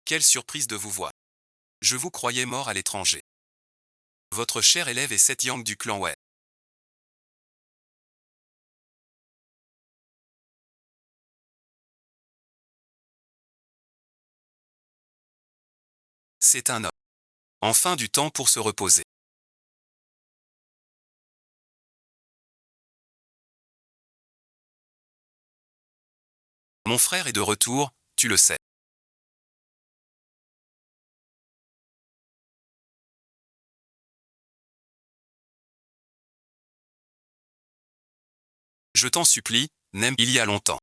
Quelle surprise de vous voir. Je vous croyais mort à l'étranger. Votre cher élève est Seth Yang du clan Wei. C'est un homme. Enfin du temps pour se reposer. Mon frère est de retour, tu le sais. Je t'en supplie, n'aime il y a longtemps.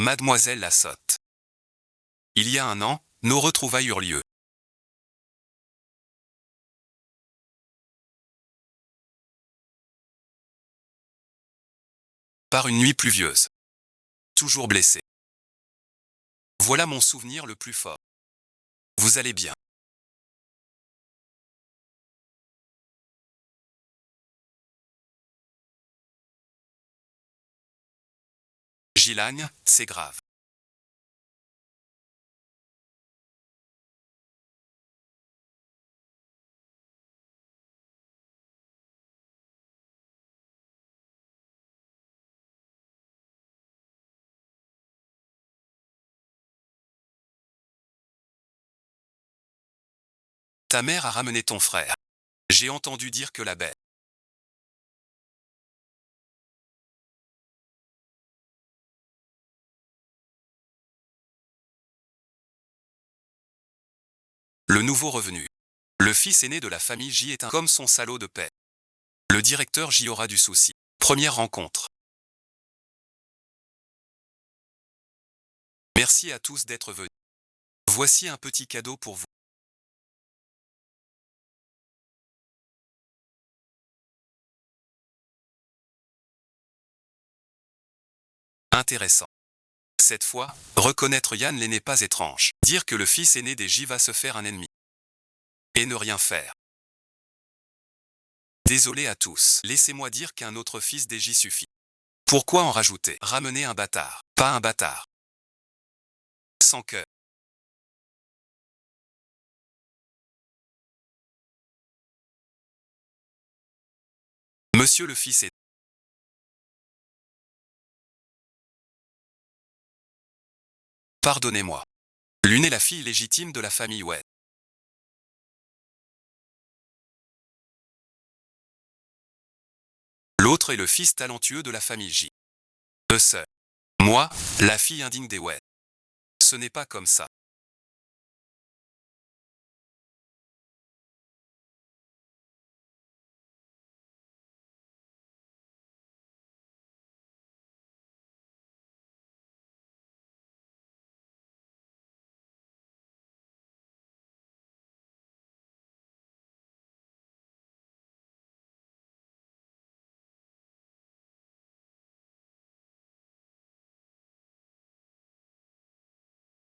Mademoiselle la sotte. Il y a un an, nos retrouvailles eurent lieu. Par une nuit pluvieuse. Toujours blessé. Voilà mon souvenir le plus fort. Vous allez bien. Gilagne, c'est grave. Ta mère a ramené ton frère. J'ai entendu dire que la bête. Le nouveau revenu. Le fils aîné de la famille J est un comme son salaud de paix. Le directeur J aura du souci. Première rencontre. Merci à tous d'être venus. Voici un petit cadeau pour vous. Intéressant. Cette fois, reconnaître Yann Lé n'est pas étrange. Dire que le fils aîné des J va se faire un ennemi. Et ne rien faire. Désolé à tous. Laissez-moi dire qu'un autre fils des J suffit. Pourquoi en rajouter? Ramener un bâtard. Pas un bâtard. Sans cœur. Monsieur le fils est... Pardonnez-moi. L'une est la fille légitime de la famille Wei. L'autre est le fils talentueux de la famille J. Sœur. Moi, la fille indigne des Wei. Ce n'est pas comme ça.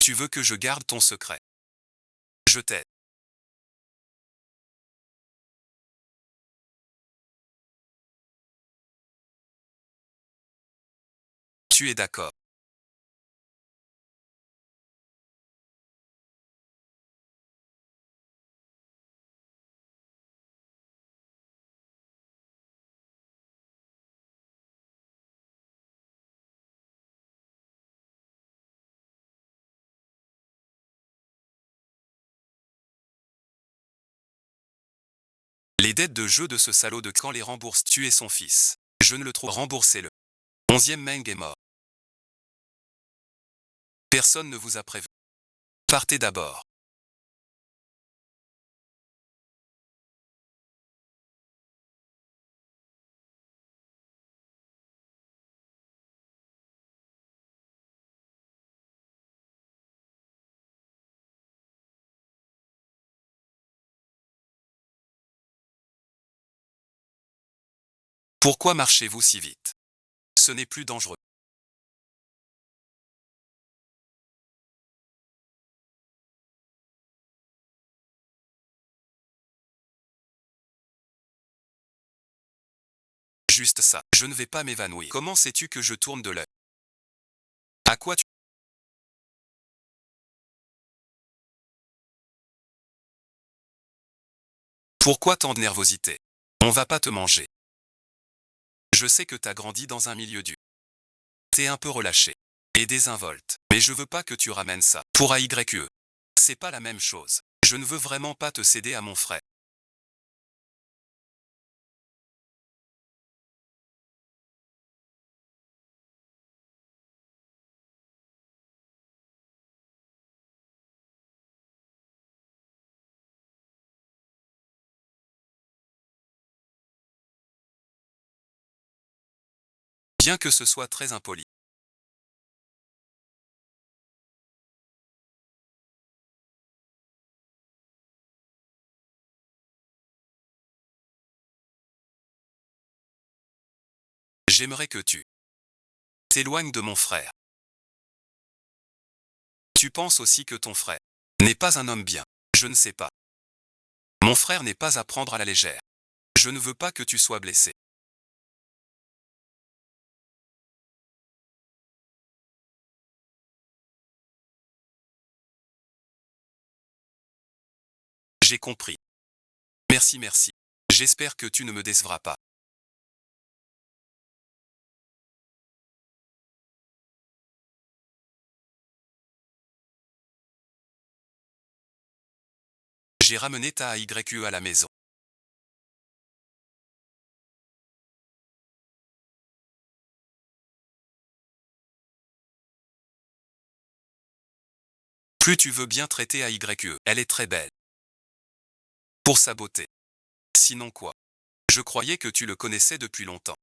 Tu veux que je garde ton secret. Je t'aide. Tu es d'accord. Les dettes de jeu de ce salaud de quand les rembourse tu et son fils. Je ne le trouve remboursé-le. 11e Meng est mort. Personne ne vous a prévenu. Partez d'abord. Pourquoi marchez-vous si vite? Ce n'est plus dangereux. Juste ça. Je ne vais pas m'évanouir. Comment sais-tu que je tourne de l'œil? À quoi tu... Pourquoi tant de nervosité? On va pas te manger. Je sais que t'as grandi dans un milieu dur. T'es un peu relâché. Et désinvolte. Mais je veux pas que tu ramènes ça. Pour AYE. C'est pas la même chose. Je ne veux vraiment pas te céder à mon frère. Bien que ce soit très impoli. J'aimerais que tu t'éloignes de mon frère. Tu penses aussi que ton frère n'est pas un homme bien. Je ne sais pas. Mon frère n'est pas à prendre à la légère. Je ne veux pas que tu sois blessé. J'ai compris. Merci, merci. J'espère que tu ne me décevras pas. J'ai ramené ta AYE à la maison. Plus tu veux bien traiter AYE, elle est très belle. Pour sa beauté. Sinon quoi? Je croyais que tu le connaissais depuis longtemps.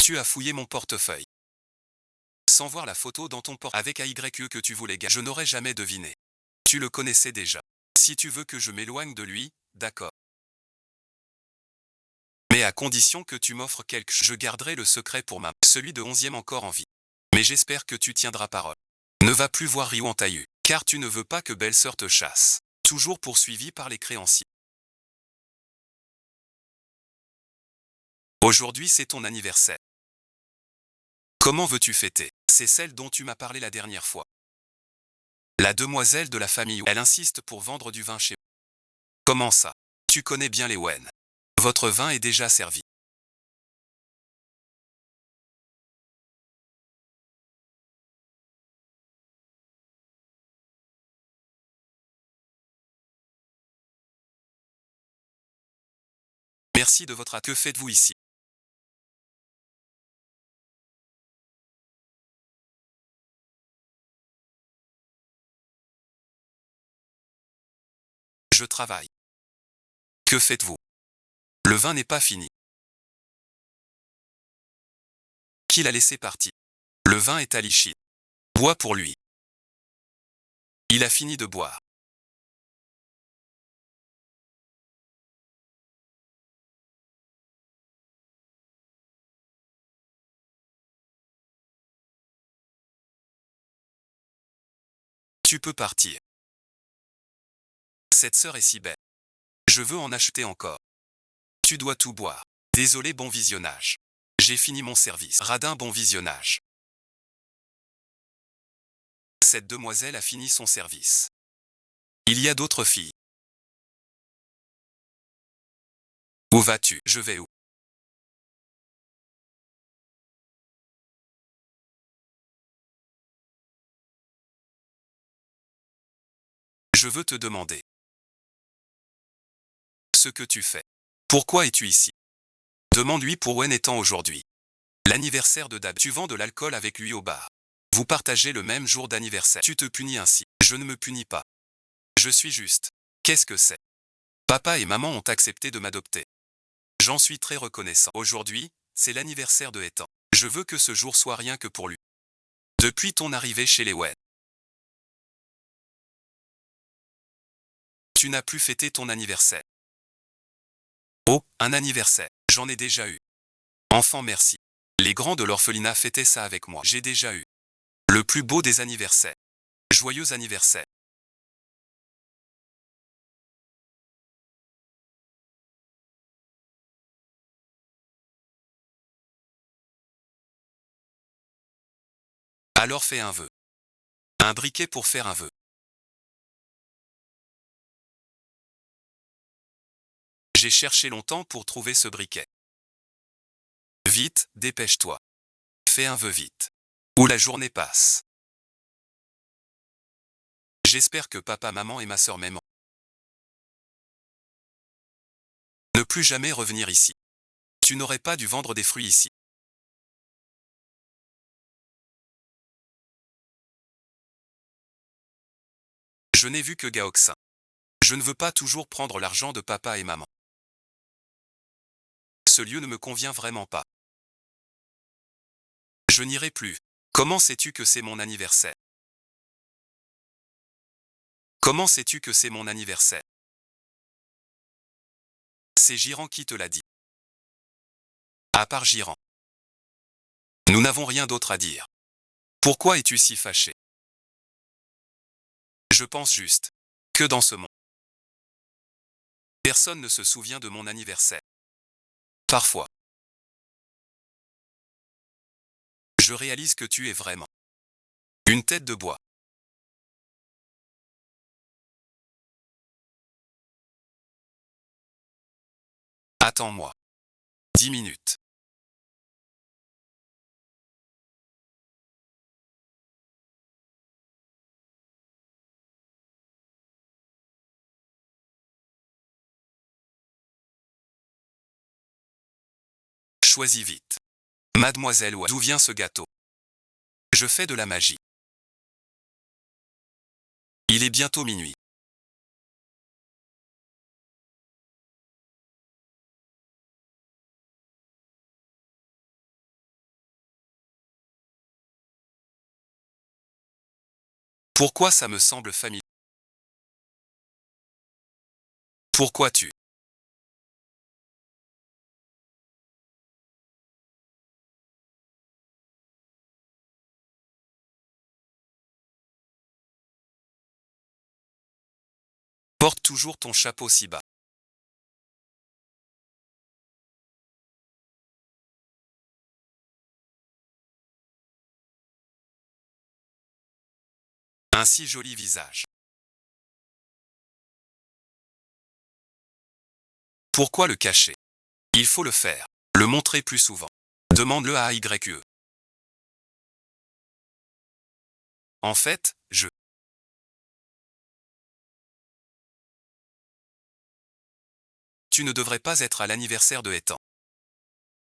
Tu as fouillé mon portefeuille. Sans voir la photo dans ton portefeuille avec AYE que tu voulais gagner. Je n'aurais jamais deviné. Tu le connaissais déjà. Si tu veux que je m'éloigne de lui, d'accord. Mais à condition que tu m'offres quelque chose. Je garderai le secret pour celui de 11e encore en vie. Mais j'espère que tu tiendras parole. Ne va plus voir Ryu en taillu, car tu ne veux pas que belle-sœur te chasse. Toujours poursuivi par les créanciers. Aujourd'hui c'est ton anniversaire. Comment veux-tu fêter? C'est celle dont tu m'as parlé la dernière fois. La demoiselle de la famille, elle insiste pour vendre du vin chez vous. Comment ça? Tu connais bien les Wen. Votre vin est déjà servi. Merci de votre Que faites-vous ici? Je travaille. Que faites-vous? Le vin n'est pas fini. Qui l'a laissé partir? Le vin est à l'Ichine. Bois pour lui. Il a fini de boire. Tu peux partir. Cette sœur est si belle. Je veux en acheter encore. Tu dois tout boire. Désolé, bon visionnage. J'ai fini mon service. Radin, bon visionnage. Cette demoiselle a fini son service. Il y a d'autres filles. Où vas-tu? Je vais où? Je veux te demander ce que tu fais. Pourquoi es-tu ici? Demande-lui pour où est-on aujourd'hui. L'anniversaire de Dab. Tu vends de l'alcool avec lui au bar. Vous partagez le même jour d'anniversaire. Tu te punis ainsi. Je ne me punis pas. Je suis juste. Qu'est-ce que c'est? Papa et maman ont accepté de m'adopter. J'en suis très reconnaissant. Aujourd'hui, c'est l'anniversaire de Ethan. Je veux que ce jour soit rien que pour lui. Depuis ton arrivée chez les Wen, tu n'as plus fêté ton anniversaire. Oh, un anniversaire. J'en ai déjà eu. Enfant, merci. Les grands de l'orphelinat fêtaient ça avec moi. J'ai déjà eu le plus beau des anniversaires. Joyeux anniversaire. Alors fais un vœu. Un briquet pour faire un vœu. J'ai cherché longtemps pour trouver ce briquet. Vite, dépêche-toi. Fais un vœu vite. Ou la journée passe. J'espère que papa, maman et ma sœur m'aiment. Ne plus jamais revenir ici. Tu n'aurais pas dû vendre des fruits ici. Je n'ai vu que Gaoxin. Je ne veux pas toujours prendre l'argent de papa et maman. Ce lieu ne me convient vraiment pas. Je n'irai plus. Comment sais-tu que c'est mon anniversaire? Comment sais-tu que c'est mon anniversaire? C'est Giran qui te l'a dit. À part Giran. Nous n'avons rien d'autre à dire. Pourquoi es-tu si fâché? Je pense juste que dans ce monde, personne ne se souvient de mon anniversaire. Parfois, je réalise que tu es vraiment une tête de bois. Attends-moi. 10 minutes. Choisis vite. Mademoiselle Oua, d'où vient ce gâteau? Je fais de la magie. Il est bientôt minuit. Pourquoi ça me semble familier? Pourquoi tu? Porte toujours ton chapeau si bas. Un si joli visage. Pourquoi le cacher? Il faut le faire. Le montrer plus souvent. Demande-le à YE. En fait, tu ne devrais pas être à l'anniversaire de Ethan.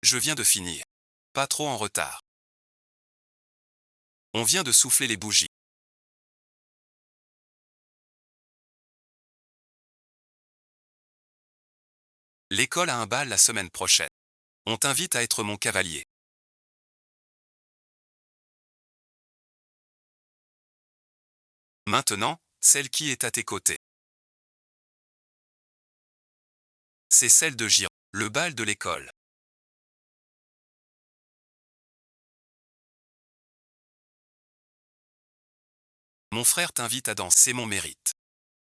Je viens de finir. Pas trop en retard. On vient de souffler les bougies. L'école a un bal la semaine prochaine. On t'invite à être mon cavalier. Maintenant, celle qui est à tes côtés. C'est celle de Giron. Le bal de l'école. Mon frère t'invite à danser, c'est mon mérite.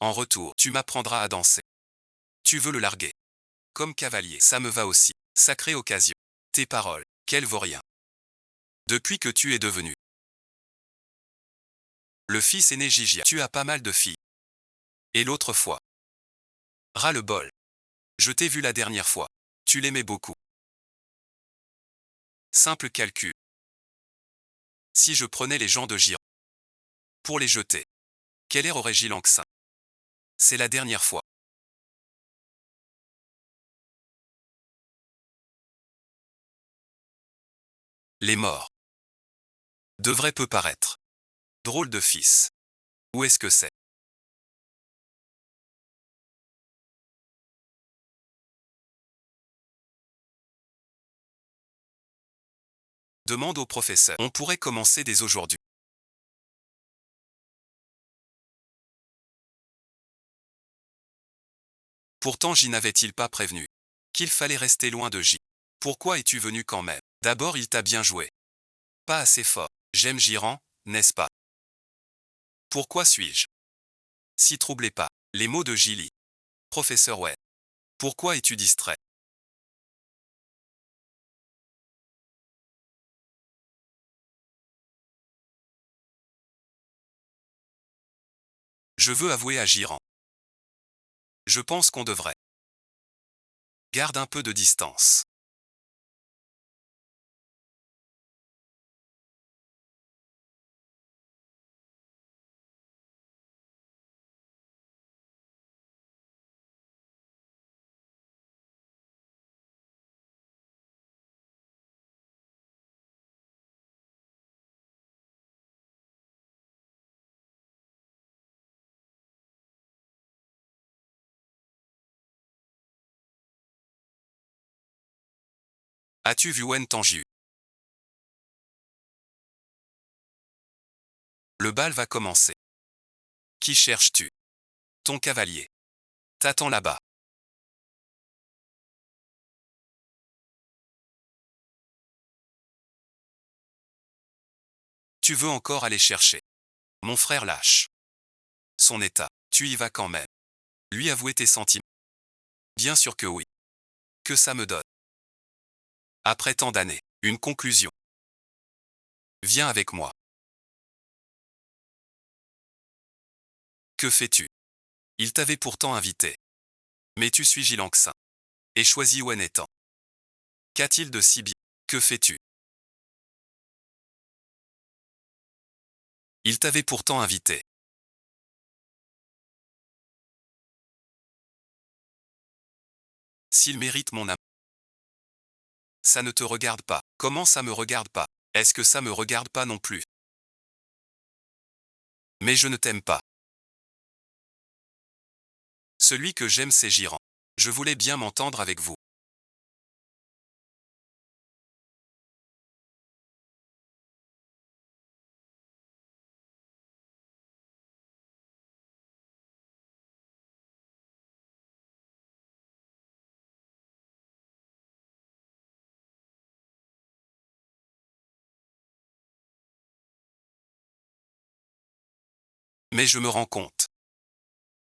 En retour, tu m'apprendras à danser. Tu veux le larguer. Comme cavalier, ça me va aussi. Sacrée occasion. Tes paroles, qu'elles vaut rien. Depuis que tu es devenu le fils aîné Gigia, tu as pas mal de filles. Et l'autre fois. Ras-le-bol. Je t'ai vu la dernière fois. Tu l'aimais beaucoup. Simple calcul. Si je prenais les gens de Giron pour les jeter, quel air aurait Gilles Anxin? C'est la dernière fois. Les morts. Devrait peu paraître. Drôle de fils. Où est-ce que c'est? Demande au professeur. On pourrait commencer dès aujourd'hui. Pourtant j'y n'avait-il pas prévenu. Qu'il fallait rester loin de J. Pourquoi es-tu venu quand même? D'abord il t'a bien joué. Pas assez fort. J'aime Jiran, n'est-ce pas? Pourquoi suis-je si troublé pas les mots de Gilly? Professeur Wen. Pourquoi es-tu distrait? Je veux avouer à Jiran. Je pense qu'on devrait. Garde un peu de distance. As-tu vu Wen Tanju? Le bal va commencer. Qui cherches-tu? Ton cavalier. T'attends là-bas. Tu veux encore aller chercher mon frère lâche. Son état. Tu y vas quand même. Lui avouer tes sentiments. Bien sûr que oui. Que ça me donne. Après tant d'années. Une conclusion. Viens avec moi. Que fais-tu? Il t'avait pourtant invité. Mais tu suis Gilanxin. Et choisis Wen étant. Qu'a-t-il de si bien? Que fais-tu? Il t'avait pourtant invité. S'il mérite mon amour. Ça ne te regarde pas. Comment ça me regarde pas? Est-ce que ça me regarde pas non plus? Mais je ne t'aime pas. Celui que j'aime c'est Jiran. Je voulais bien m'entendre avec vous. Mais je me rends compte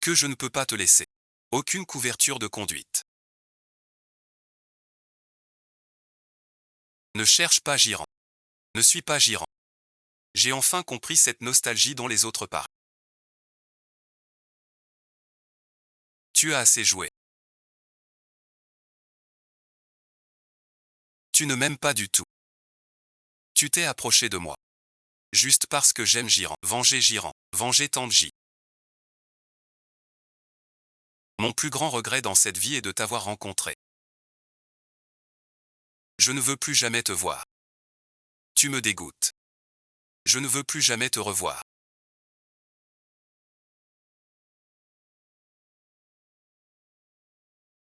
que je ne peux pas te laisser. Aucune couverture de conduite. Ne cherche pas Jiran. Ne suis pas Jiran. J'ai enfin compris cette nostalgie dont les autres parlent. Tu as assez joué. Tu ne m'aimes pas du tout. Tu t'es approché de moi. Juste parce que j'aime Jiran. Jiran. Venger Tanji. Mon plus grand regret dans cette vie est de t'avoir rencontré. Je ne veux plus jamais te voir. Tu me dégoûtes. Je ne veux plus jamais te revoir.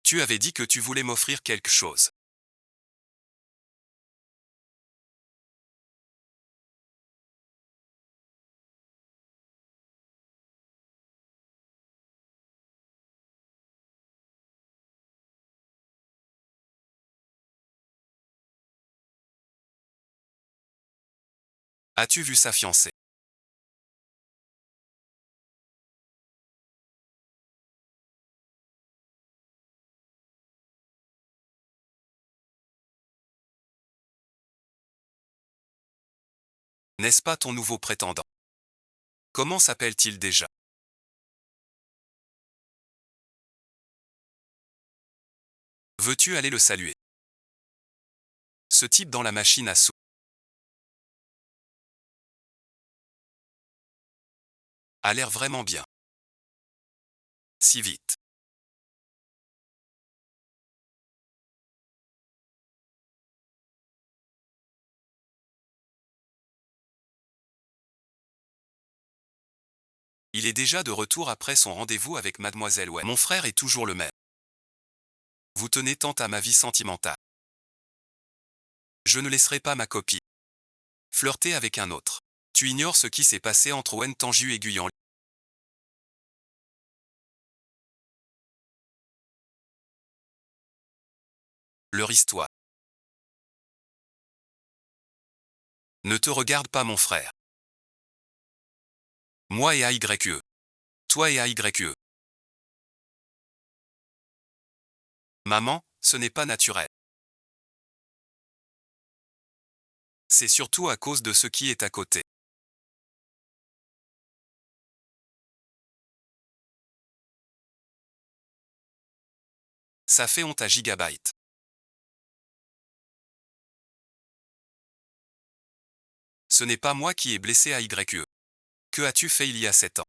Tu avais dit que tu voulais m'offrir quelque chose. As-tu vu sa fiancée? N'est-ce pas ton nouveau prétendant? Comment s'appelle-t-il déjà? Veux-tu aller le saluer? Ce type dans la machine à sous. A l'air vraiment bien. Si vite. Il est déjà de retour après son rendez-vous avec Mademoiselle Wen. Mon frère est toujours le même. Vous tenez tant à ma vie sentimentale. Je ne laisserai pas ma copie flirter avec un autre. Tu ignores ce qui s'est passé entre Wen Tanju et Guyan. Leur histoire. Ne te regarde pas mon frère. Moi et AYE. Toi et AYE. Maman, ce n'est pas naturel. C'est surtout à cause de ce qui est à côté. Ça fait honte à Gigabyte. Ce n'est pas moi qui ai blessé AYE. Que as-tu fait il y a 7 ans?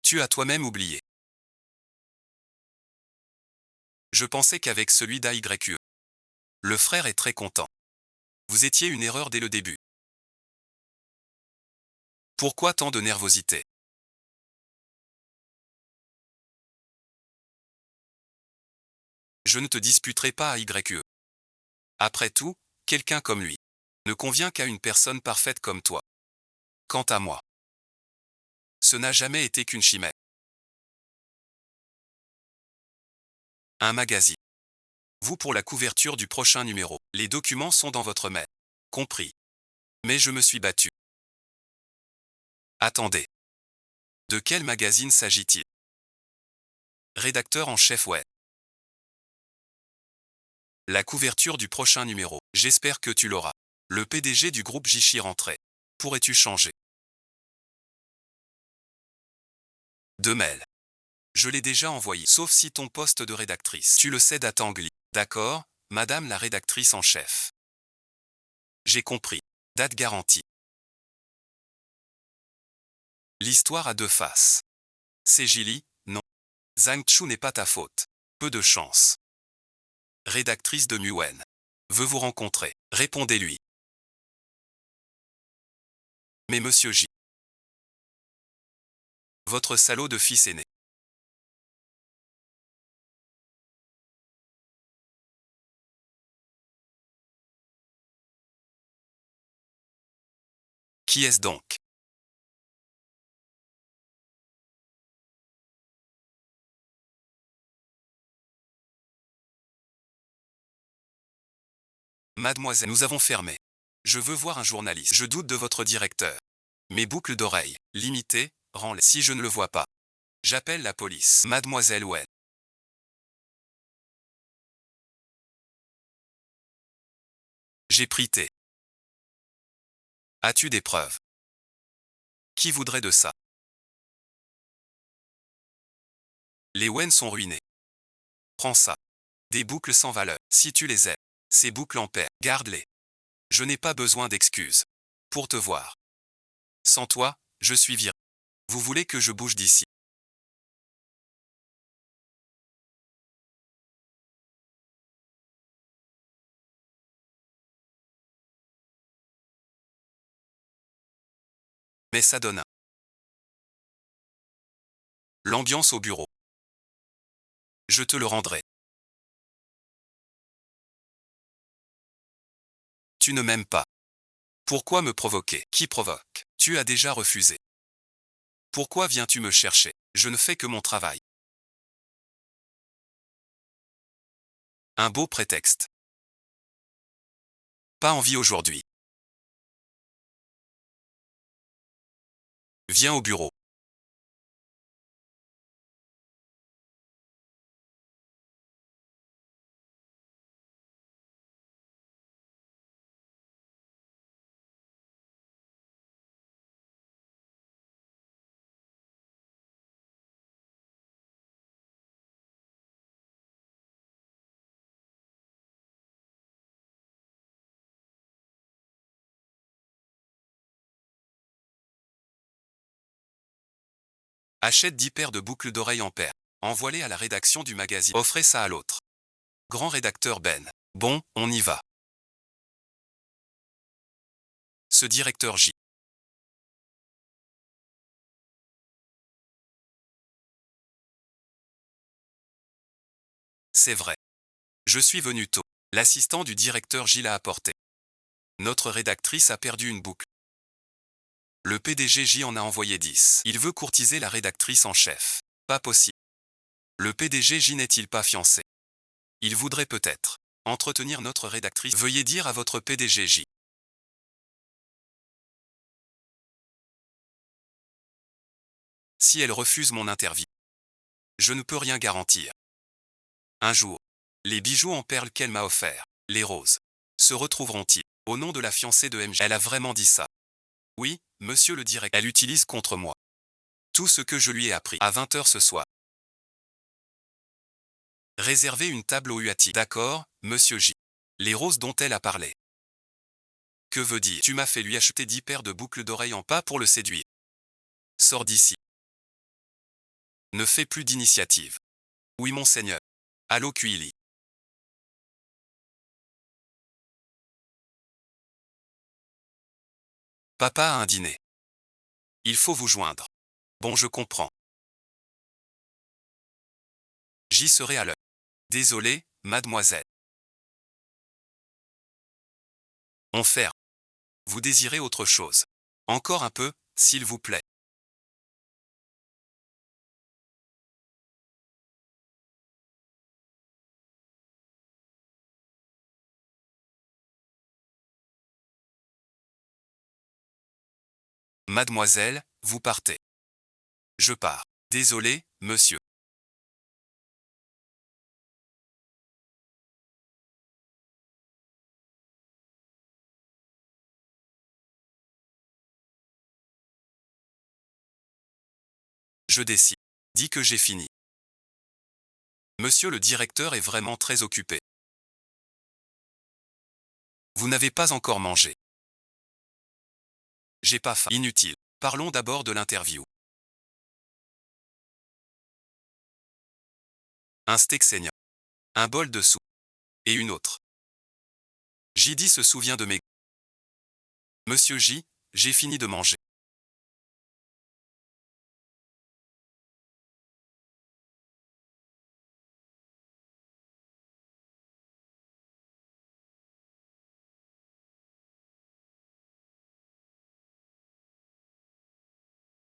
Tu as toi-même oublié. Je pensais qu'avec celui d'AYE. Le frère est très content. Vous étiez une erreur dès le début. Pourquoi tant de nervosité? Je ne te disputerai pas AYE. Après tout, quelqu'un comme lui ne convient qu'à une personne parfaite comme toi. Quant à moi, ce n'a jamais été qu'une chimère. Un magazine. Vous pour la couverture du prochain numéro. Les documents sont dans votre mail. Compris. Mais je me suis battu. Attendez. De quel magazine s'agit-il? Rédacteur en chef web. La couverture du prochain numéro. J'espère que tu l'auras. Le PDG du groupe Jishi rentré. Pourrais-tu changer de mail? Je l'ai déjà envoyé, sauf si ton poste de rédactrice. Tu le cèdes à Tanguy. D'accord, madame la rédactrice en chef. J'ai compris. Date garantie. L'histoire a deux faces. C'est Gilly, non. Zhang Chu n'est pas ta faute. Peu de chance. Rédactrice de Muen. Veut vous rencontrer. Répondez-lui. Mais monsieur J. Votre salaud de fils aîné. Qui est-ce donc? Mademoiselle, nous avons fermé. Je veux voir un journaliste. Je doute de votre directeur. Mes boucles d'oreilles, limitées, rends-les. Si je ne le vois pas, j'appelle la police. Mademoiselle Wen. J'ai pris thé. As-tu des preuves? Qui voudrait de ça? Les Wen sont ruinés. Prends ça. Des boucles sans valeur. Si tu les aimes, ces boucles en paix, garde-les. Je n'ai pas besoin d'excuses. Pour te voir. Sans toi, je suis viré. Vous voulez que je bouge d'ici? Mais ça donne un. L'ambiance au bureau. Je te le rendrai. Tu ne m'aimes pas. Pourquoi me provoquer? Qui provoque? Tu as déjà refusé. Pourquoi viens-tu me chercher? Je ne fais que mon travail. Un beau prétexte. Pas envie aujourd'hui. Viens au bureau. Achète 10 paires de boucles d'oreilles en paire. Envoie-les à la rédaction du magazine. Offrez ça à l'autre. Grand rédacteur Ben. Bon, on y va. Ce directeur J. C'est vrai. Je suis venu tôt. L'assistant du directeur J l'a apporté. Notre rédactrice a perdu une boucle. Le PDG J en a envoyé 10. Il veut courtiser la rédactrice en chef. Pas possible. Le PDG J n'est-il pas fiancé? Il voudrait peut-être entretenir notre rédactrice. Veuillez dire à votre PDG J. Si elle refuse mon interview. Je ne peux rien garantir. Un jour, les bijoux en perles qu'elle m'a offerts, les roses, se retrouveront-ils au nom de la fiancée de MJ? Elle a vraiment dit ça. Oui, monsieur le directeur. Elle utilise contre moi tout ce que je lui ai appris à 20 h ce soir. Réservez une table au UAT. D'accord, monsieur J. Les roses dont elle a parlé. Que veut dire? Tu m'as fait lui acheter 10 paires de boucles d'oreilles en pas pour le séduire. Sors d'ici. Ne fais plus d'initiative. Oui, monseigneur. Allô, Cuili. Papa a un dîner. Il faut vous joindre. Bon, je comprends. J'y serai à l'heure. Désolé, mademoiselle. On ferme. Vous désirez autre chose? Encore un peu, s'il vous plaît. Mademoiselle, vous partez. Je pars. Désolé, monsieur. Je décide. Dis que j'ai fini. Monsieur le directeur est vraiment très occupé. Vous n'avez pas encore mangé. J'ai pas faim. Inutile. Parlons d'abord de l'interview. Un steak saignant. Un bol de soupe. Et une autre. JD se souvient de mes... Monsieur J, j'ai fini de manger.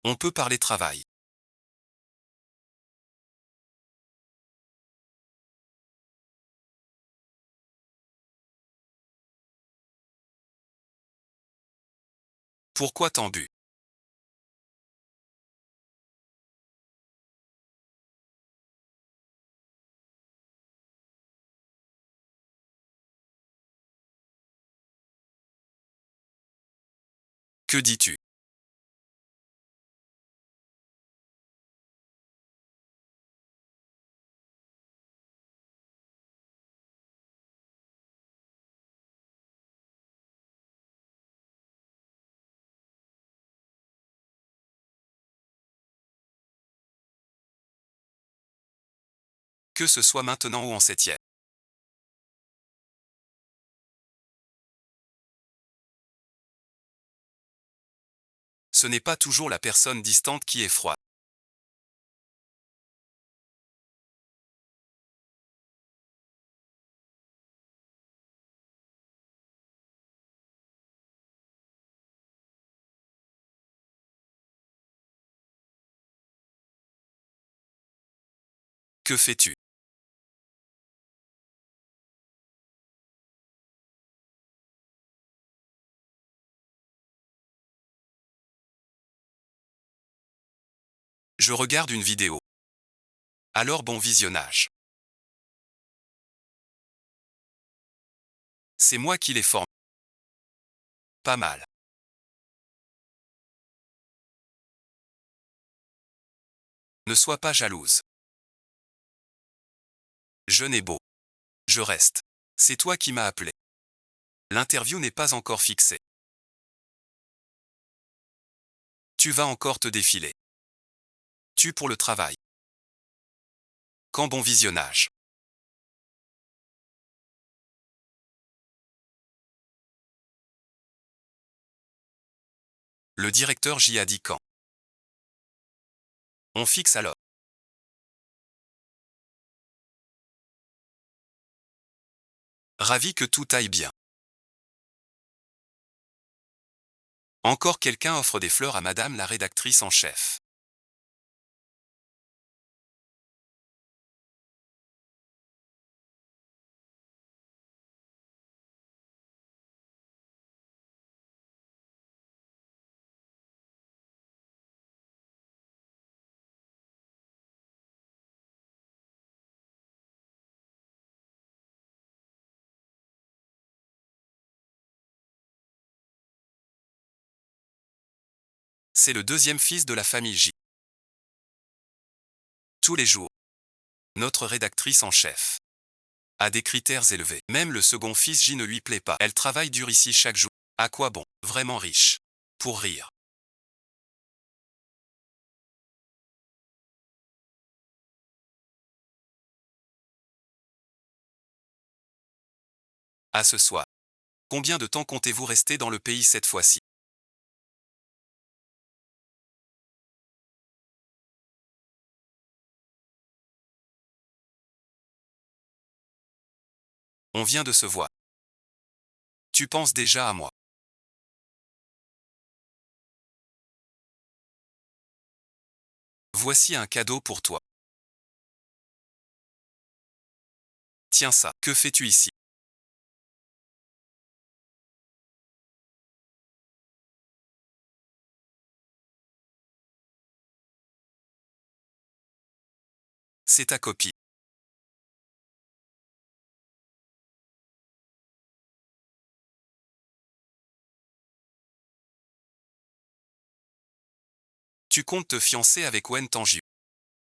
On peut parler travail. Pourquoi tant bu? Que dis-tu? Que ce soit maintenant ou en septième. Ce n'est pas toujours la personne distante qui est froide. Que fais-tu? Je regarde une vidéo. Alors bon visionnage. C'est moi qui les forme. Pas mal. Ne sois pas jalouse. Je n'ai beau. Je reste. C'est toi qui m'as appelé. L'interview n'est pas encore fixée. Tu vas encore te défiler. Tu pour le travail. Quand bon visionnage. Le directeur J a dit quand. On fixe alors. Ravi que tout aille bien. Encore quelqu'un offre des fleurs à madame la rédactrice en chef. C'est le deuxième fils de la famille J. Tous les jours. Notre rédactrice en chef a des critères élevés. Même le second fils J ne lui plaît pas. Elle travaille dur ici chaque jour. À quoi bon? Vraiment riche. Pour rire. À ce soir. Combien de temps comptez-vous rester dans le pays cette fois-ci? On vient de se voir. Tu penses déjà à moi. Voici un cadeau pour toi. Tiens ça. Que fais-tu ici? C'est ta copie. Tu comptes te fiancer avec Wen Tanju.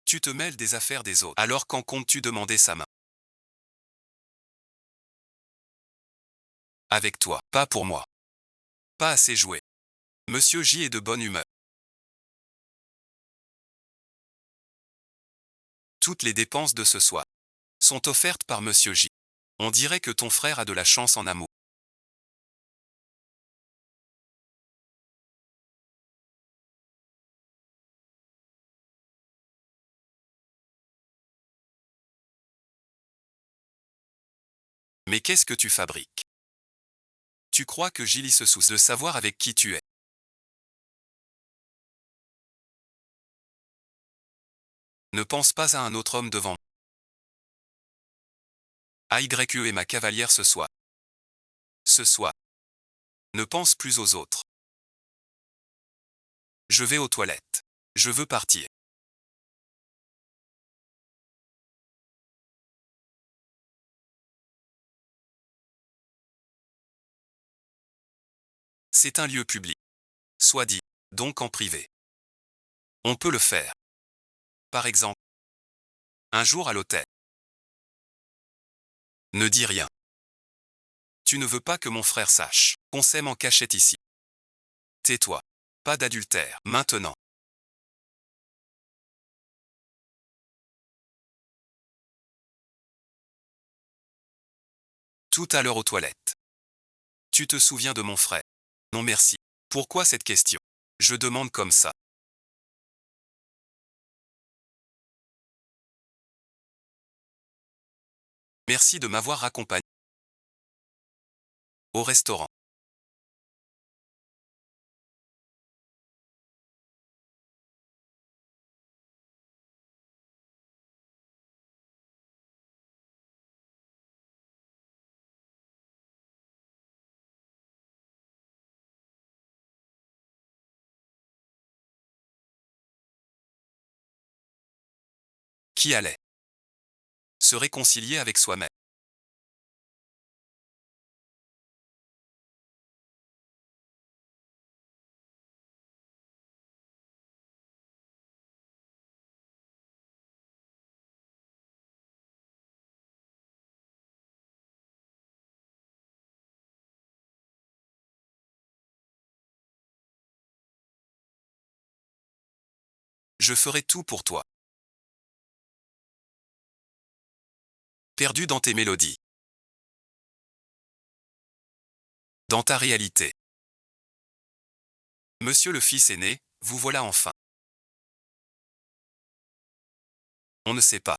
Tu te mêles des affaires des autres. Alors quand comptes-tu demander sa main? Avec toi. Pas pour moi. Pas assez joué. Monsieur J est de bonne humeur. Toutes les dépenses de ce soir sont offertes par Monsieur J. On dirait que ton frère a de la chance en amour. Mais qu'est-ce que tu fabriques? Tu crois que Gilly se soucie de savoir avec qui tu es? Ne pense pas à un autre homme devant moi. AYE est ma cavalière ce soir. Ce soir. Ne pense plus aux autres. Je vais aux toilettes. Je veux partir. C'est un lieu public. Soit dit, donc en privé. On peut le faire. Par exemple, un jour à l'hôtel. Ne dis rien. Tu ne veux pas que mon frère sache qu'on s'aime en cachette ici. Tais-toi. Pas d'adultère, maintenant. Tout à l'heure aux toilettes. Tu te souviens de mon frère? Non merci. Pourquoi cette question? Je demande comme ça. Merci de m'avoir accompagné au restaurant. Qui allait se réconcilier avec soi-même. Je ferai tout pour toi. Perdu dans tes mélodies. Dans ta réalité. Monsieur le fils aîné, vous voilà enfin. On ne sait pas.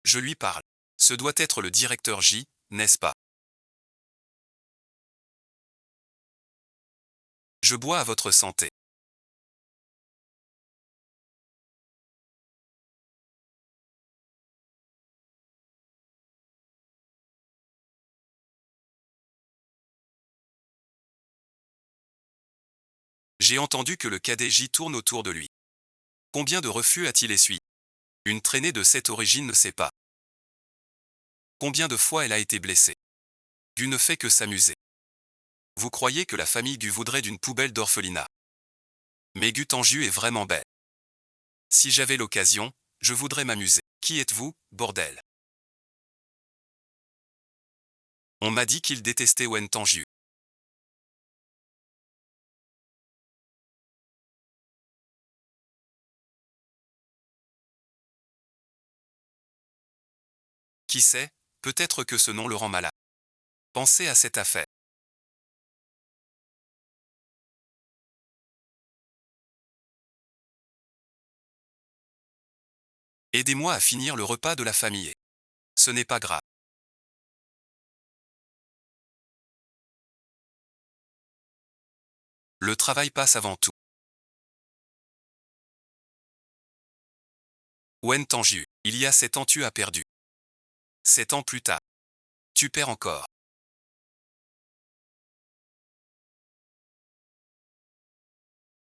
Je lui parle. Ce doit être le directeur J, n'est-ce pas? Je bois à votre santé. J'ai entendu que le cadet J tourne autour de lui. Combien de refus a-t-il essuyé? Une traînée de cette origine ne sait pas. Combien de fois elle a été blessée? Gu ne fait que s'amuser. Vous croyez que la famille Gu voudrait d'une poubelle d'orphelinat? Mais Gutanju est vraiment belle. Si j'avais l'occasion, je voudrais m'amuser. Qui êtes-vous, bordel? On m'a dit qu'il détestait Wen Tanju. Qui sait, peut-être que ce nom le rend malade. Pensez à cette affaire. Aidez-moi à finir le repas de la famille. Ce n'est pas grave. Le travail passe avant tout. Wen Tanju, il y a 7 ans tu as perdu. 7 ans plus tard. Tu perds encore.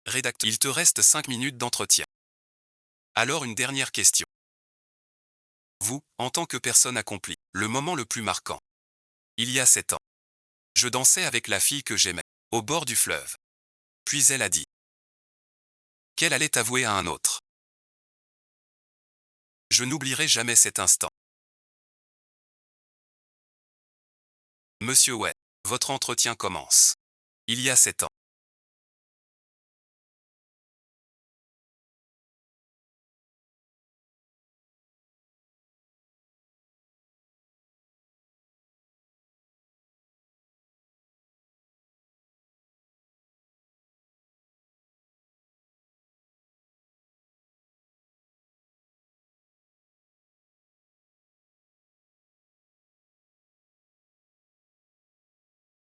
Rédacteur. Il te reste 5 minutes d'entretien. Alors une dernière question. Vous, en tant que personne accomplie, le moment le plus marquant. Il y a 7 ans. Je dansais avec la fille que j'aimais, au bord du fleuve. Puis elle a dit qu'elle allait t'avouer à un autre. Je n'oublierai jamais cet instant. Monsieur Wei, votre entretien commence. Il y a 7 ans.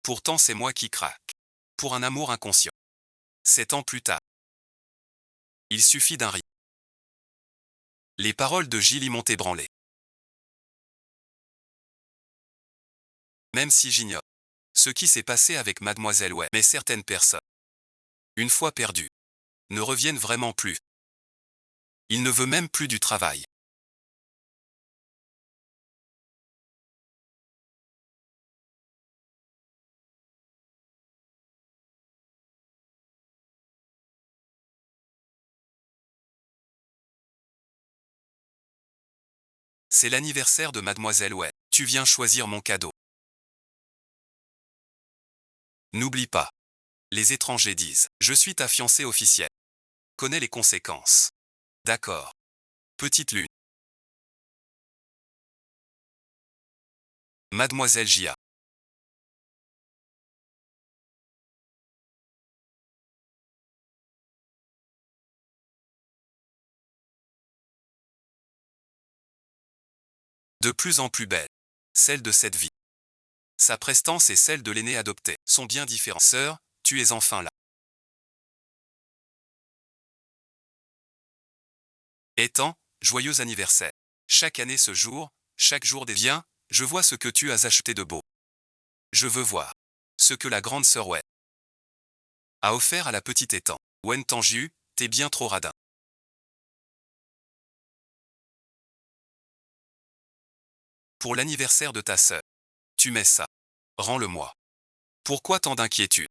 Pourtant c'est moi qui craque. Pour un amour inconscient. 7 ans plus tard. Il suffit d'un rire. Les paroles de Gilles y m'ont ébranlé. Même si j'ignore ce qui s'est passé avec Mademoiselle Wei, mais certaines personnes, une fois perdues, ne reviennent vraiment plus. Il ne veut même plus du travail. C'est l'anniversaire de Mademoiselle Wei. Tu viens choisir mon cadeau. N'oublie pas. Les étrangers disent, je suis ta fiancée officielle. Connais les conséquences. D'accord. Petite lune. Mademoiselle Jia. De plus en plus belle. Celle de cette vie. Sa prestance et celle de l'aîné adopté sont bien différentes. Sœur, tu es enfin là. Étant, joyeux anniversaire. Chaque année ce jour, chaque jour des viens, je vois ce que tu as acheté de beau. Je veux voir ce que la grande sœur Wei a offert à la petite Étang. Wen Tanju, t'es bien trop radin. Pour l'anniversaire de ta sœur. Tu mets ça. Rends-le-moi. Pourquoi tant d'inquiétude?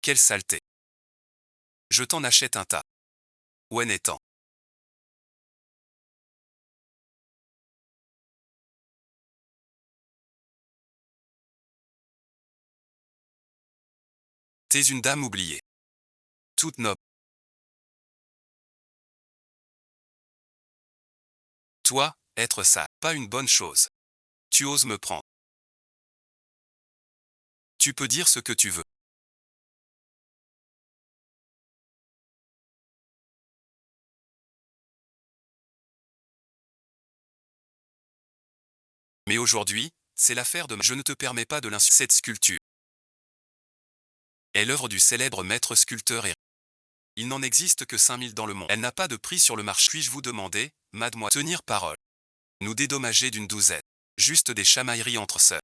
Quelle saleté. Je t'en achète un tas. Wen étant. T'es une dame oubliée. Toute noble. Toi, être ça, pas une bonne chose. Tu oses me prendre. Tu peux dire ce que tu veux. Mais aujourd'hui, c'est l'affaire de... Je ne te permets pas de l'insulter. Cette sculpture est l'œuvre du célèbre maître sculpteur et... Il n'en existe que 5000 dans le monde. Elle n'a pas de prix sur le marché. Puis-je vous demander, mademoiselle, tenir parole? Nous dédommager d'une douzaine. Juste des chamailleries entre sœurs.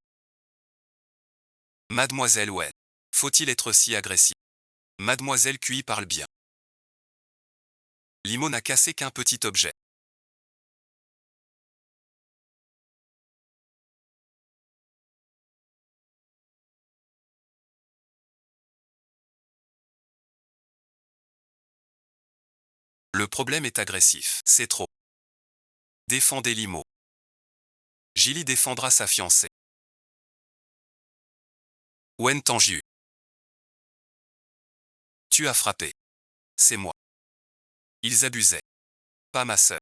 Mademoiselle Wen. Faut-il être si agressif? Mademoiselle QI parle bien. Limo n'a cassé qu'un petit objet. Le problème est agressif. C'est trop. Défendez Limo. Gilly défendra sa fiancée. Wen Tanju. Tu as frappé. C'est moi. Ils abusaient. Pas ma sœur.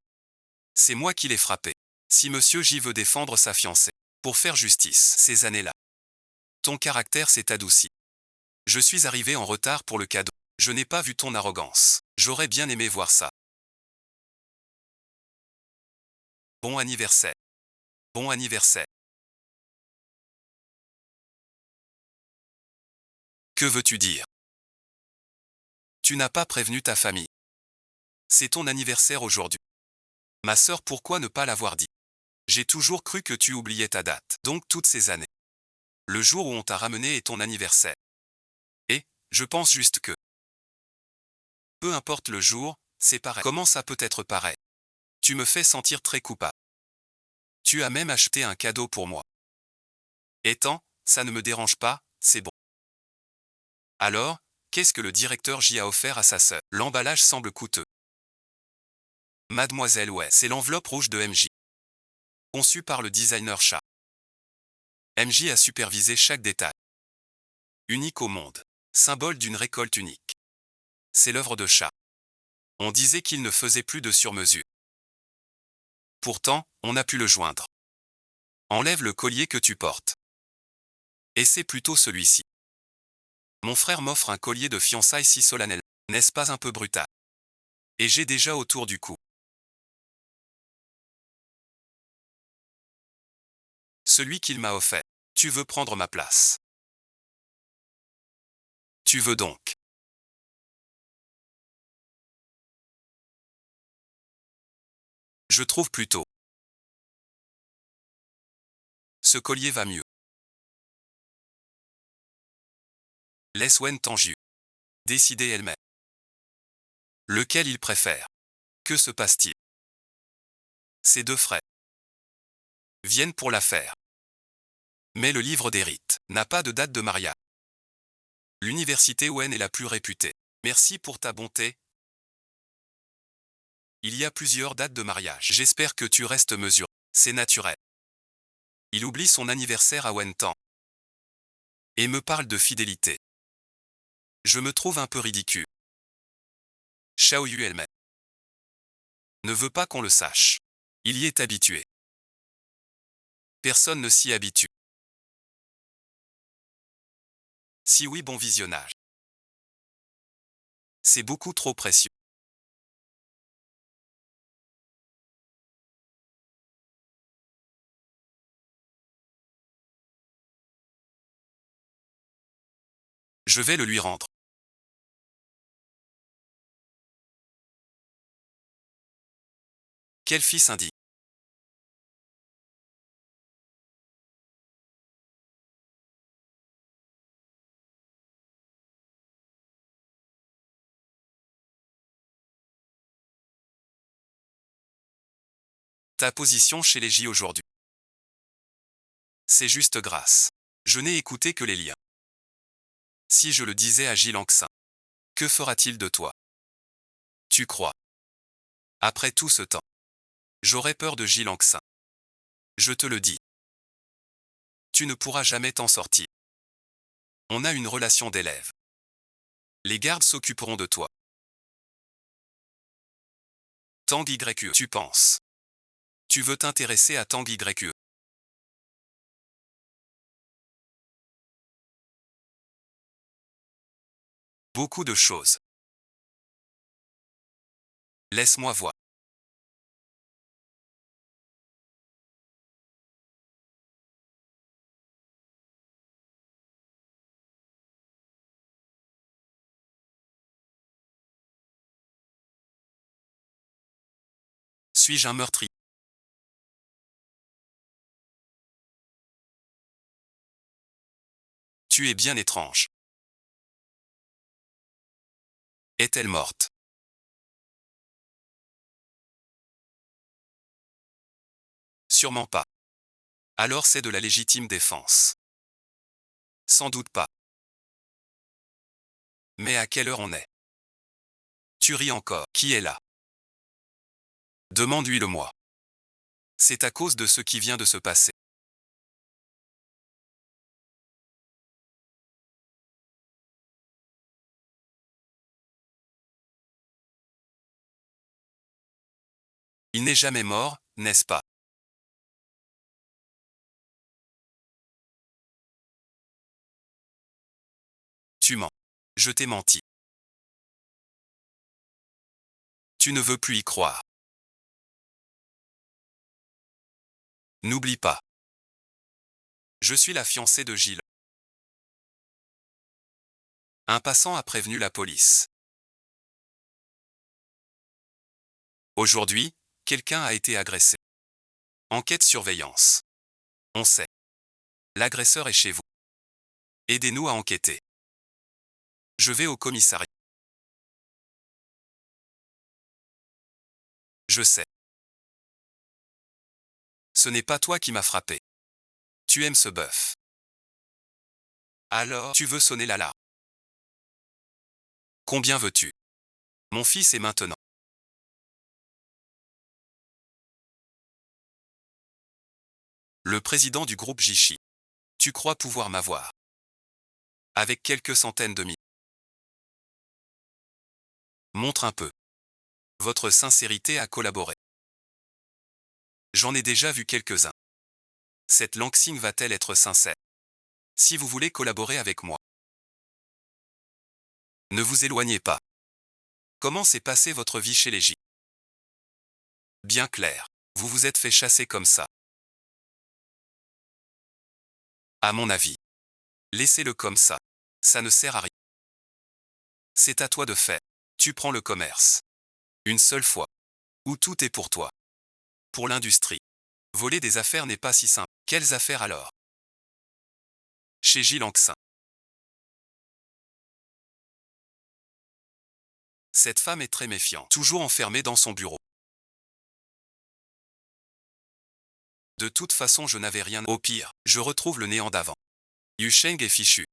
C'est moi qui l'ai frappé. Si Monsieur J veut défendre sa fiancée, pour faire justice, ces années-là, ton caractère s'est adouci. Je suis arrivé en retard pour le cadeau. Je n'ai pas vu ton arrogance. J'aurais bien aimé voir ça. Bon anniversaire. Bon anniversaire. Que veux-tu dire? Tu n'as pas prévenu ta famille. C'est ton anniversaire aujourd'hui. Ma sœur, pourquoi ne pas l'avoir dit? J'ai toujours cru que tu oubliais ta date. Donc toutes ces années. Le jour où on t'a ramené est ton anniversaire. Et, je pense juste que... Peu importe le jour, c'est pareil. Comment ça peut être pareil? Tu me fais sentir très coupable. Tu as même acheté un cadeau pour moi. Étant, ça ne me dérange pas, c'est bon. Alors, qu'est-ce que le directeur J a offert à sa sœur? L'emballage semble coûteux. Mademoiselle ouais, c'est l'enveloppe rouge de MJ. Conçue par le designer chat. MJ a supervisé chaque détail. Unique au monde. Symbole d'une récolte unique. C'est l'œuvre de chat. On disait qu'il ne faisait plus de sur-mesure. Pourtant, on a pu le joindre. Enlève le collier que tu portes. Et c'est plutôt celui-ci. Mon frère m'offre un collier de fiançailles si solennel. N'est-ce pas un peu brutal? Et j'ai déjà autour du cou. Celui qu'il m'a offert. Tu veux prendre ma place. Tu veux donc. Je trouve plutôt. Ce collier va mieux. Laisse Wen Tanju décider elle-même. Lequel il préfère. Que se passe-t-il? Ses deux frères viennent pour l'affaire. Mais le livre des rites n'a pas de date de mariage. L'université Wen est la plus réputée. Merci pour ta bonté. Il y a plusieurs dates de mariage. J'espère que tu restes mesuré. C'est naturel. Il oublie son anniversaire à Wen Tan. Et me parle de fidélité. Je me trouve un peu ridicule. Xiao Yu elle-même ne veut pas qu'on le sache. Il y est habitué. Personne ne s'y habitue. Si oui, bon visionnage. C'est beaucoup trop précieux. Je vais le lui rendre. Quel fils indigne. Ta position chez les J aujourd'hui. C'est juste grâce. Je n'ai écouté que les liens. Si je le disais à Gilles Anxin, que fera-t-il de toi? Tu crois? Après tout ce temps, j'aurais peur de Gilles Anxin. Je te le dis. Tu ne pourras jamais t'en sortir. On a une relation d'élève. Les gardes s'occuperont de toi. Tang YE, tu penses? Tu veux t'intéresser à Tang YE? Beaucoup de choses. Laisse-moi voir. Suis-je un meurtrier? Tu es bien étrange. Est-elle morte? Sûrement pas. Alors c'est de la légitime défense. Sans doute pas. Mais à quelle heure on est? Tu ris encore. Qui est là? Demande-lui-le-moi. C'est à cause de ce qui vient de se passer. Il n'est jamais mort, n'est-ce pas? Tu mens. Je t'ai menti. Tu ne veux plus y croire. N'oublie pas. Je suis la fiancée de Gilles. Un passant a prévenu la police. Aujourd'hui, quelqu'un a été agressé. Enquête surveillance. On sait. L'agresseur est chez vous. Aidez-nous à enquêter. Je vais au commissariat. Je sais. Ce n'est pas toi qui m'as frappé. Tu aimes ce bœuf. Alors, tu veux sonner l'alarme. Combien veux-tu? Mon fils est maintenant. Le président du groupe Jishi. Tu crois pouvoir m'avoir? Avec quelques centaines de milliers. Montre un peu. Votre sincérité à collaborer. J'en ai déjà vu quelques-uns. Cette Lansing va-t-elle être sincère? Si vous voulez collaborer avec moi, ne vous éloignez pas. Comment s'est passée votre vie chez les J? Bien clair. Vous vous êtes fait chasser comme ça. À mon avis. Laissez-le comme ça. Ça ne sert à rien. C'est à toi de faire. Tu prends le commerce. Une seule fois. Où tout est pour toi. Pour l'industrie. Voler des affaires n'est pas si simple. Quelles affaires alors? Chez Gilles Anxin. Cette femme est très méfiante. Toujours enfermée dans son bureau. De toute façon, je n'avais rien. Au pire, je retrouve le néant d'avant. Yusheng est fichu.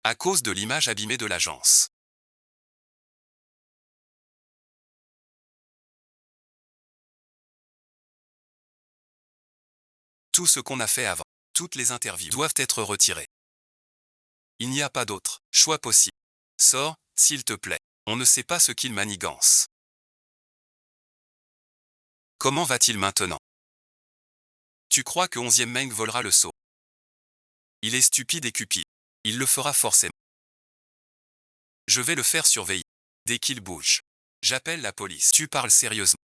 À cause de l'image abîmée de l'agence. Tout ce qu'on a fait avant, toutes les interviews doivent être retirées. Il n'y a pas d'autre choix possible. Sors, s'il te plaît. On ne sait pas ce qu'il manigance. Comment va-t-il maintenant? Tu crois que 11e Meng volera le sceau? Il est stupide et cupide. Il le fera forcément. Je vais le faire surveiller. Dès qu'il bouge. J'appelle la police. Tu parles sérieusement.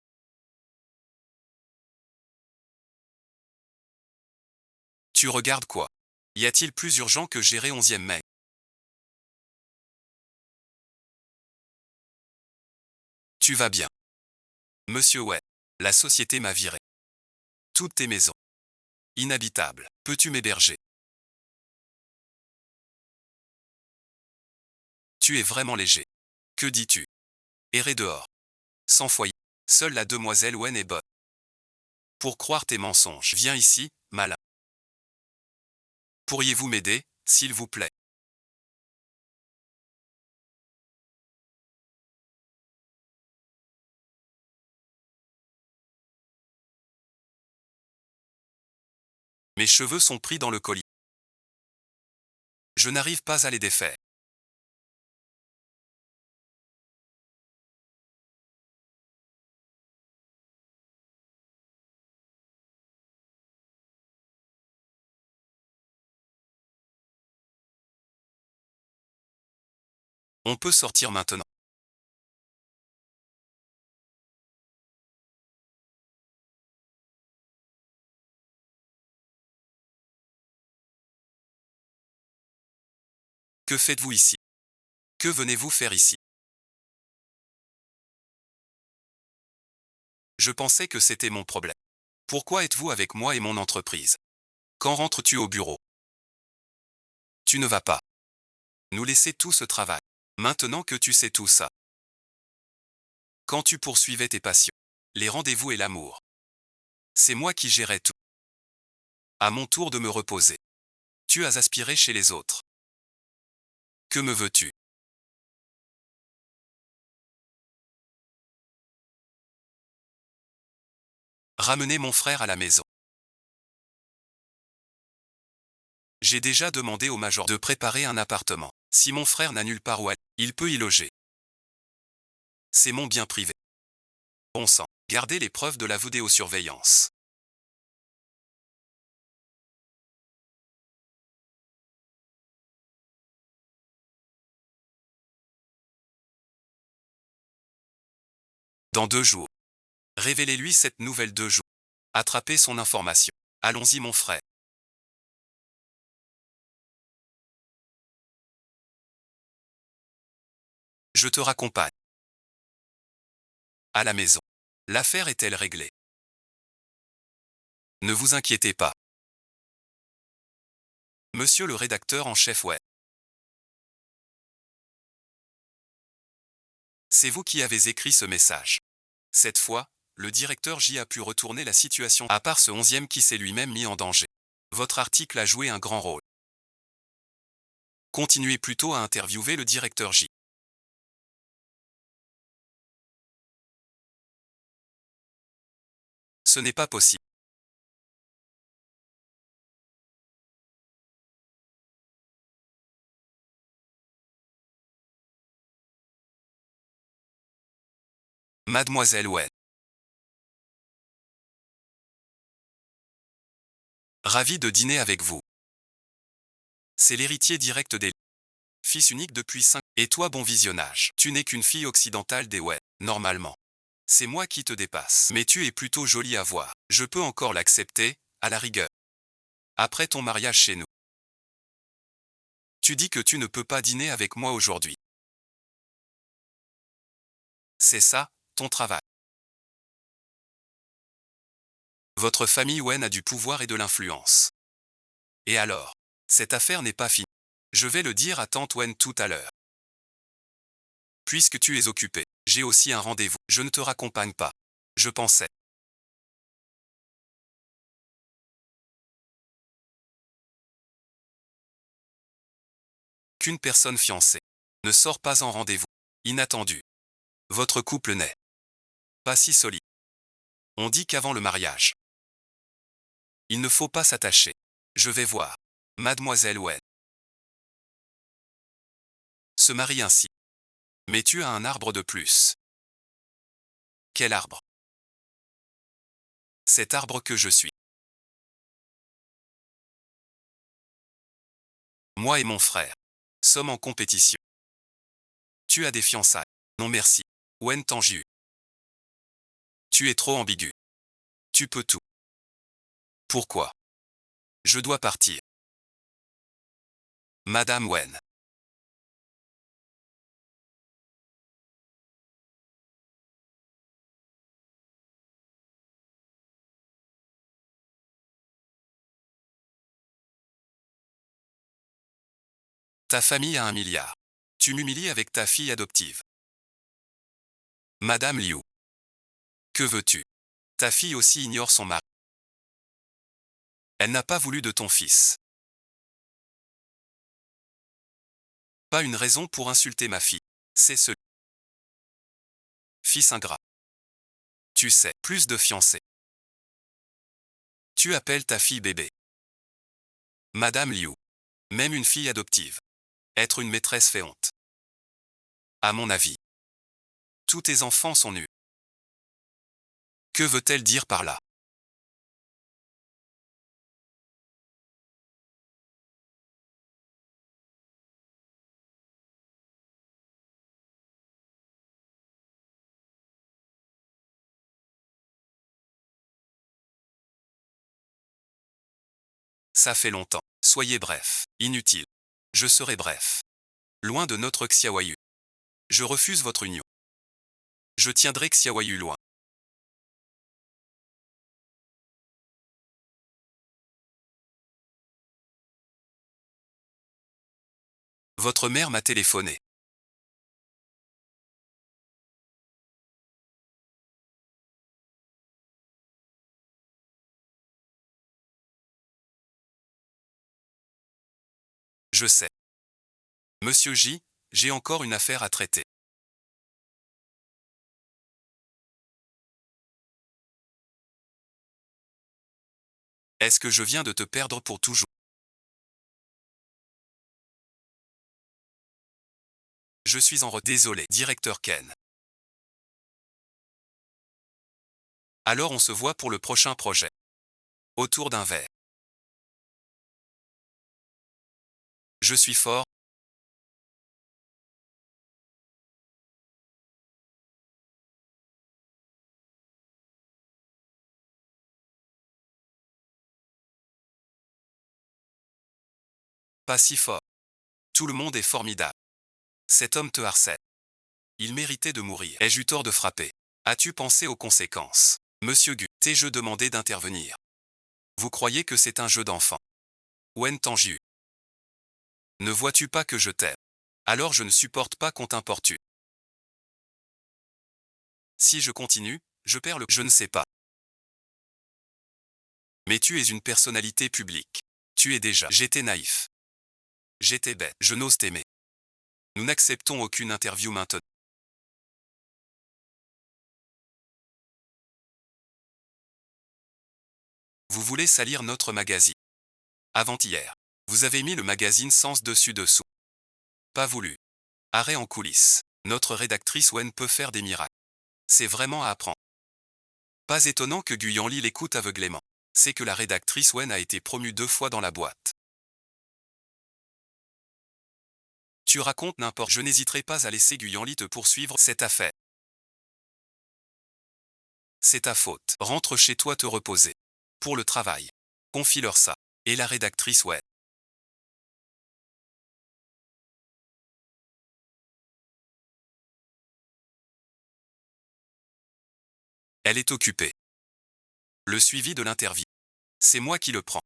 Tu regardes quoi? Y a-t-il plus urgent que gérer 11e Meng? Tu vas bien. Monsieur Wei. La société m'a viré. Toutes tes maisons. Inhabitables. Peux-tu m'héberger? Tu es vraiment léger. Que dis-tu? Errer dehors. Sans foyer. Seule la demoiselle Wen est bonne. Pour croire tes mensonges. Viens ici, malin. Pourriez-vous m'aider, s'il vous plaît? Mes cheveux sont pris dans le collier. Je n'arrive pas à les défaire. On peut sortir maintenant. Que faites-vous ici? Que venez-vous faire ici? Je pensais que c'était mon problème. Pourquoi êtes-vous avec moi et mon entreprise? Quand rentres-tu au bureau? Tu ne vas pas nous laisser tout ce travail. Maintenant que tu sais tout ça. Quand tu poursuivais tes passions, les rendez-vous et l'amour. C'est moi qui gérais tout. À mon tour de me reposer. Tu as aspiré chez les autres. Que me veux-tu? Ramener mon frère à la maison. J'ai déjà demandé au major de préparer un appartement. Si mon frère n'a nulle part où aller, il peut y loger. C'est mon bien privé. Bon sang, gardez les preuves de la vidéosurveillance. Dans 2 jours. Révélez-lui cette nouvelle 2 jours. Attrapez son information. Allons-y mon frère. Je te raccompagne. À la maison. L'affaire est-elle réglée? Ne vous inquiétez pas. Monsieur le rédacteur en chef web. C'est vous qui avez écrit ce message. Cette fois, le directeur J a pu retourner la situation, à part ce 11e qui s'est lui-même mis en danger. Votre article a joué un grand rôle. Continuez plutôt à interviewer le directeur J. Ce n'est pas possible. Mademoiselle Wen. Ravi de dîner avec vous. C'est l'héritier direct des fils unique depuis 5. Et toi bon visionnage. Tu n'es qu'une fille occidentale des Wen, normalement. C'est moi qui te dépasse. Mais tu es plutôt jolie à voir. Je peux encore l'accepter, à la rigueur. Après ton mariage chez nous. Tu dis que tu ne peux pas dîner avec moi aujourd'hui. C'est ça, ton travail. Votre famille Wen a du pouvoir et de l'influence. Et alors? Cette affaire n'est pas finie. Je vais le dire à tante Wen tout à l'heure. Puisque tu es occupé, j'ai aussi un rendez-vous. Je ne te raccompagne pas. Je pensais. Qu'une personne fiancée ne sort pas en rendez-vous. Inattendu. Votre couple n'est pas si solide. On dit qu'avant le mariage, il ne faut pas s'attacher. Je vais voir. Mademoiselle Wen se marie ainsi. Mais tu as un arbre de plus. Quel arbre? Cet arbre que je suis. Moi et mon frère sommes en compétition. Tu as des fiançailles. Non merci. Wen Tanju. Tu es trop ambigu. Tu peux tout. Pourquoi? Je dois partir. Madame Wen. Ta famille a 1 milliard. Tu m'humilies avec ta fille adoptive. Madame Liu. Que veux-tu? Ta fille aussi ignore son mari. Elle n'a pas voulu de ton fils. Pas une raison pour insulter ma fille. C'est ce fils ingrat. Tu sais, plus de fiancés. Tu appelles ta fille bébé. Madame Liu. Même une fille adoptive. Être une maîtresse fait honte. À mon avis. Tous tes enfants sont nus. Que veut-elle dire par là? Ça fait longtemps. Soyez bref. Inutile. Je serai bref. Loin de notre Xiaoyu. Je refuse votre union. Je tiendrai Xiaoyu loin. Votre mère m'a téléphoné. Je sais. Monsieur J, j'ai encore une affaire à traiter. Est-ce que je viens de te perdre pour toujours? Je suis désolé, directeur Ken. Alors on se voit pour le prochain projet. Autour d'un verre. Je suis fort. Pas si fort. Tout le monde est formidable. Cet homme te harcèle. Il méritait de mourir. Ai-je eu tort de frapper? As-tu pensé aux conséquences? Monsieur Gu, t'ai-je demandé d'intervenir? Vous croyez que c'est un jeu d'enfant? Wen Tanju. Ne vois-tu pas que je t'aime? Alors je ne supporte pas qu'on t'importune. Si je continue, je perds le... Je ne sais pas. Mais tu es une personnalité publique. Tu es déjà... J'étais naïf. J'étais bête. Je n'ose t'aimer. Nous n'acceptons aucune interview maintenant. Vous voulez salir notre magazine. Avant-hier. Vous avez mis le magazine sens dessus-dessous. Pas voulu. Arrêt en coulisses. Notre rédactrice Wen peut faire des miracles. C'est vraiment à apprendre. Pas étonnant que Guyanli l'écoute aveuglément. C'est que la rédactrice Wen a été promue 2 fois dans la boîte. Tu racontes n'importe. Je n'hésiterai pas à laisser Guyanli te poursuivre cette affaire. C'est ta faute. Rentre chez toi te reposer. Pour le travail. Confie-leur ça. Et la rédactrice Wen. Elle est occupée. Le suivi de l'interview. C'est moi qui le prends.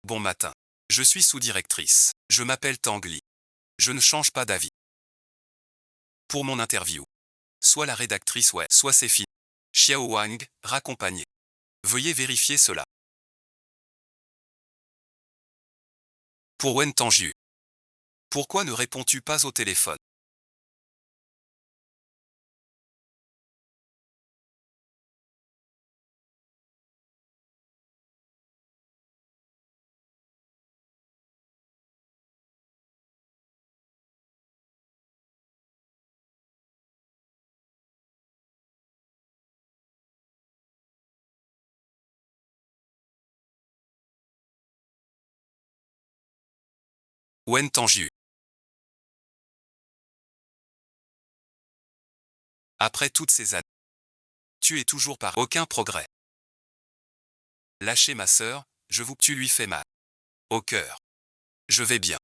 Bon matin. Je suis sous-directrice. Je m'appelle Tangli. Je ne change pas d'avis. Pour mon interview. Soit la rédactrice Wei, soit c'est fini. Xiao Wang, raccompagné. Veuillez vérifier cela. Pour Wen Tanju. Pourquoi ne réponds-tu pas au téléphone? Wen Tanju. Après toutes ces années, tu es toujours par aucun progrès. Lâchez ma sœur, tu lui fais mal. Au cœur. Je vais bien.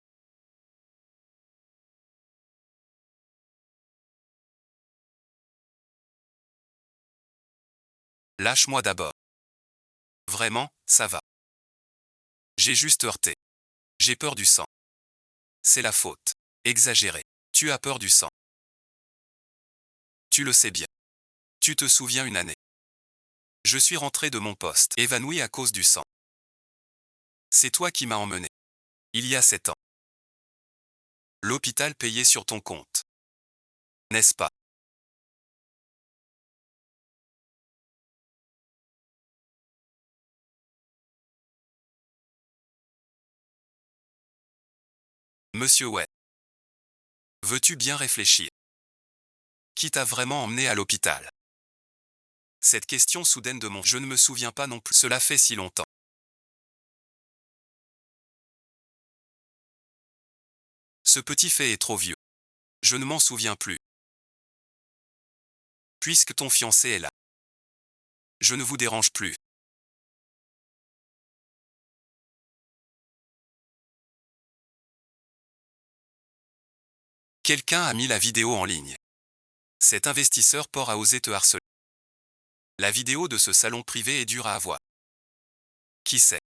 Lâche-moi d'abord. Vraiment, ça va. J'ai juste heurté. J'ai peur du sang. C'est la faute. Exagéré. Tu as peur du sang. Tu le sais bien. Tu te souviens une année. Je suis rentré de mon poste, évanoui à cause du sang. C'est toi qui m'as emmené. Il y a 7 ans. L'hôpital payé sur ton compte. N'est-ce pas? Monsieur Wei. Veux-tu bien réfléchir? Qui t'a vraiment emmené à l'hôpital? Cette question soudaine de mon... Je ne me souviens pas non plus. Cela fait si longtemps. Ce petit fait est trop vieux. Je ne m'en souviens plus. Puisque ton fiancé est là. Je ne vous dérange plus. Quelqu'un a mis la vidéo en ligne. Cet investisseur a osé te harceler. La vidéo de ce salon privé est dure à avoir. Qui sait?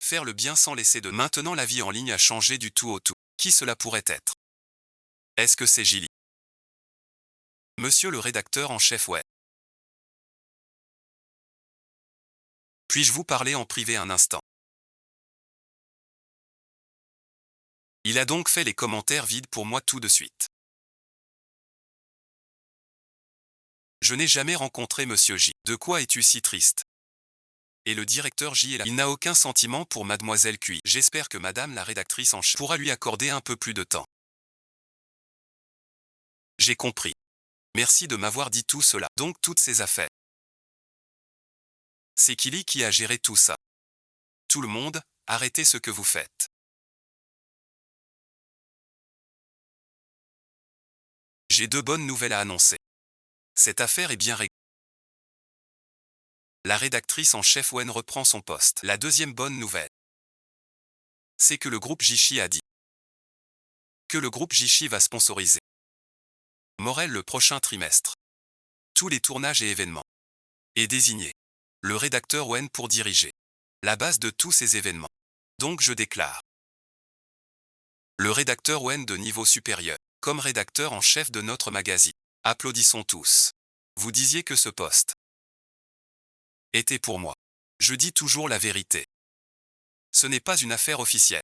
Faire le bien sans laisser de... Maintenant la vie en ligne a changé du tout au tout. Qui cela pourrait être? Est-ce que c'est Gilly? Monsieur le rédacteur en chef Wei. Puis-je vous parler en privé un instant? Il a donc fait les commentaires vides pour moi tout de suite. Je n'ai jamais rencontré Monsieur J. De quoi es-tu si triste? Et le directeur J est là. Il n'a aucun sentiment pour Mademoiselle Q. J'espère que Madame la rédactrice en chef pourra lui accorder un peu plus de temps. J'ai compris. Merci de m'avoir dit tout cela. Donc toutes ces affaires. C'est Kili qui a géré tout ça. Tout le monde, arrêtez ce que vous faites. J'ai 2 bonnes nouvelles à annoncer. Cette affaire est bien réglée. La rédactrice en chef Wen reprend son poste. La deuxième bonne nouvelle, c'est que le groupe Jishi a dit que le groupe Jishi va sponsoriser Morel le prochain trimestre. Tous les tournages et événements. Et désigner le rédacteur Wen pour diriger la base de tous ces événements. Donc je déclare le rédacteur Wen de niveau supérieur comme rédacteur en chef de notre magazine. Applaudissons tous. Vous disiez que ce poste était pour moi. Je dis toujours la vérité. Ce n'est pas une affaire officielle.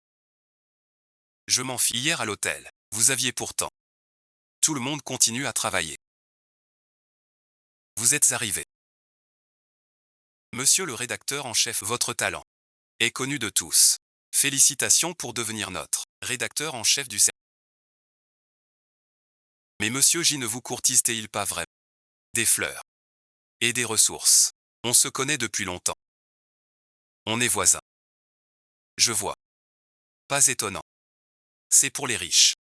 Je m'en fie. Hier à l'hôtel, vous aviez pourtant. Tout le monde continue à travailler. Vous êtes arrivé. Monsieur le rédacteur en chef, votre talent est connu de tous. Félicitations pour devenir notre rédacteur en chef du service. Mais Monsieur J ne vous courtise-t-il pas vraiment des fleurs et des ressources? On se connaît depuis longtemps. On est voisins. Je vois. Pas étonnant. C'est pour les riches.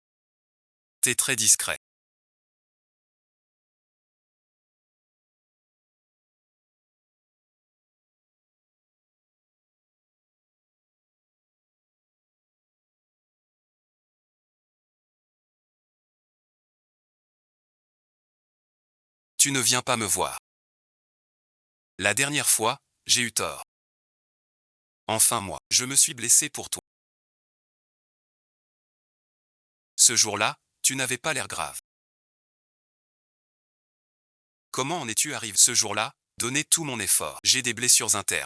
T'es très discret. Tu ne viens pas me voir. La dernière fois, j'ai eu tort. Enfin moi, je me suis blessé pour toi. Ce jour-là, tu n'avais pas l'air grave. Comment en es-tu arrivé? Ce jour-là, donner tout mon effort. J'ai des blessures internes.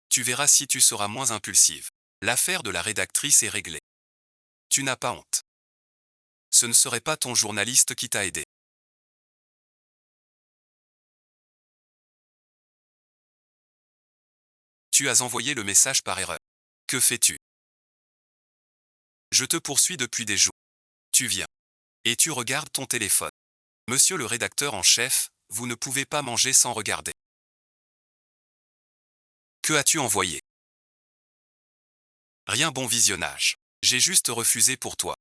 Tu verras si tu seras moins impulsive. L'affaire de la rédactrice est réglée. Tu n'as pas honte. Ce ne serait pas ton journaliste qui t'a aidé. Tu as envoyé le message par erreur. Que fais-tu? Je te poursuis depuis des jours. Tu viens. Et tu regardes ton téléphone. Monsieur le rédacteur en chef, vous ne pouvez pas manger sans regarder. Que as-tu envoyé? Rien, bon visionnage. J'ai juste refusé pour toi.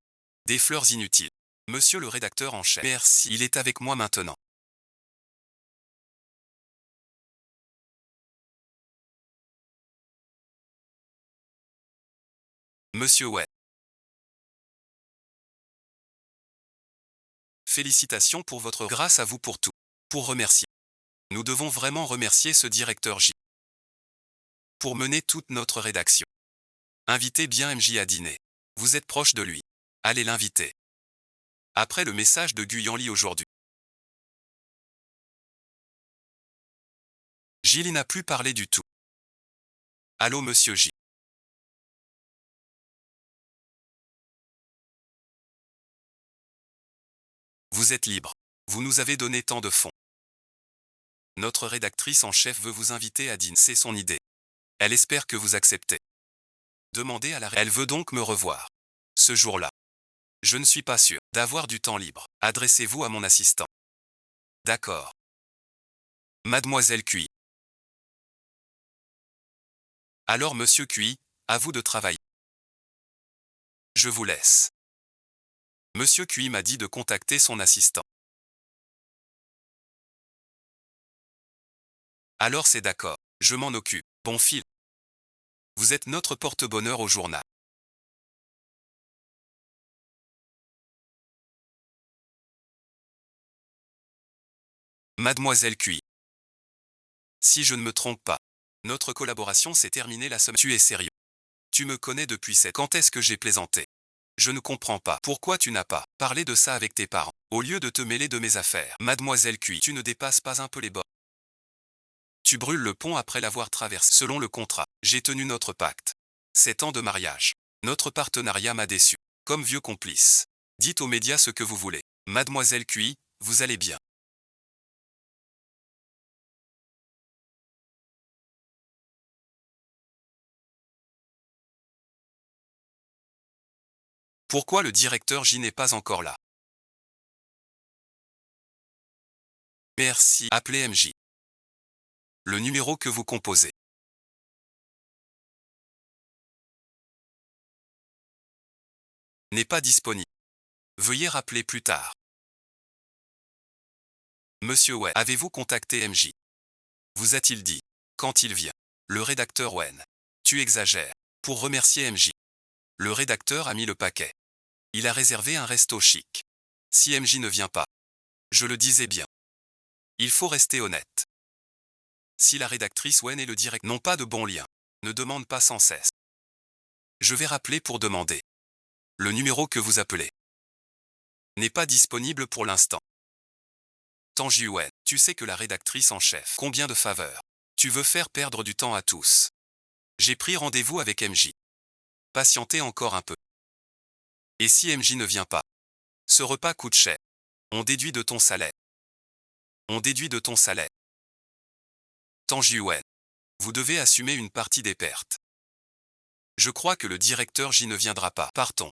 Des fleurs inutiles. Monsieur le rédacteur en chef. Merci, il est avec moi maintenant. Monsieur ouais. Félicitations pour votre grâce à vous pour tout. Pour remercier. Nous devons vraiment remercier ce directeur J. Pour mener toute notre rédaction. Invitez bien MJ à dîner. Vous êtes proche de lui. Allez l'inviter. Après le message de Guyanli aujourd'hui. Gilles n'a plus parlé du tout. Allô Monsieur J. Vous êtes libre. Vous nous avez donné tant de fonds. Notre rédactrice en chef veut vous inviter à dîner. C'est son idée. Elle espère que vous acceptez. Demandez à la Elle veut donc me revoir. Ce jour-là. Je ne suis pas sûr d'avoir du temps libre. Adressez-vous à mon assistant. D'accord. Mademoiselle Cui. Alors Monsieur Cui, à vous de travailler. Je vous laisse. Monsieur Cui m'a dit de contacter son assistant. Alors c'est d'accord. Je m'en occupe. Bon fil. Vous êtes notre porte-bonheur au journal. Mademoiselle Cui. Si je ne me trompe pas, notre collaboration s'est terminée la semaine. Tu es sérieux? Tu me connais depuis cette. Quand est-ce que j'ai plaisanté? Je ne comprends pas. Pourquoi tu n'as pas parlé de ça avec tes parents, au lieu de te mêler de mes affaires? Mademoiselle Cui, tu ne dépasses pas un peu les bords. Tu brûles le pont après l'avoir traversé. Selon le contrat, j'ai tenu notre pacte. 7 ans de mariage. Notre partenariat m'a déçu. comme vieux complice. Dites aux médias ce que vous voulez. Mademoiselle Cui, vous allez bien. Pourquoi le directeur J n'est pas encore là? Merci. Appelez MJ. Le numéro que vous composez n'est pas disponible. Veuillez rappeler plus tard. Monsieur Wen, avez-vous contacté MJ? Vous a-t-il dit quand il vient? Le rédacteur Wen. Tu exagères. Pour remercier MJ. Le rédacteur a mis le paquet. Il a réservé un resto chic. Si MJ ne vient pas, je le disais bien. Il faut rester honnête. Si la rédactrice Wen et le directeur n'ont pas de bons liens, ne demande pas sans cesse. Je vais rappeler pour demander. Le numéro que vous appelez n'est pas disponible pour l'instant. Tanji Wen, tu sais que la rédactrice en chef, combien de faveurs? Tu veux faire perdre du temps à tous. J'ai pris rendez-vous avec MJ. Patientez encore un peu. Et si MJ ne vient pas? Ce repas coûte cher. On déduit de ton salaire. On déduit de ton salaire. Tanji Wen, vous devez assumer une partie des pertes. Je crois que le directeur J ne viendra pas. Partons.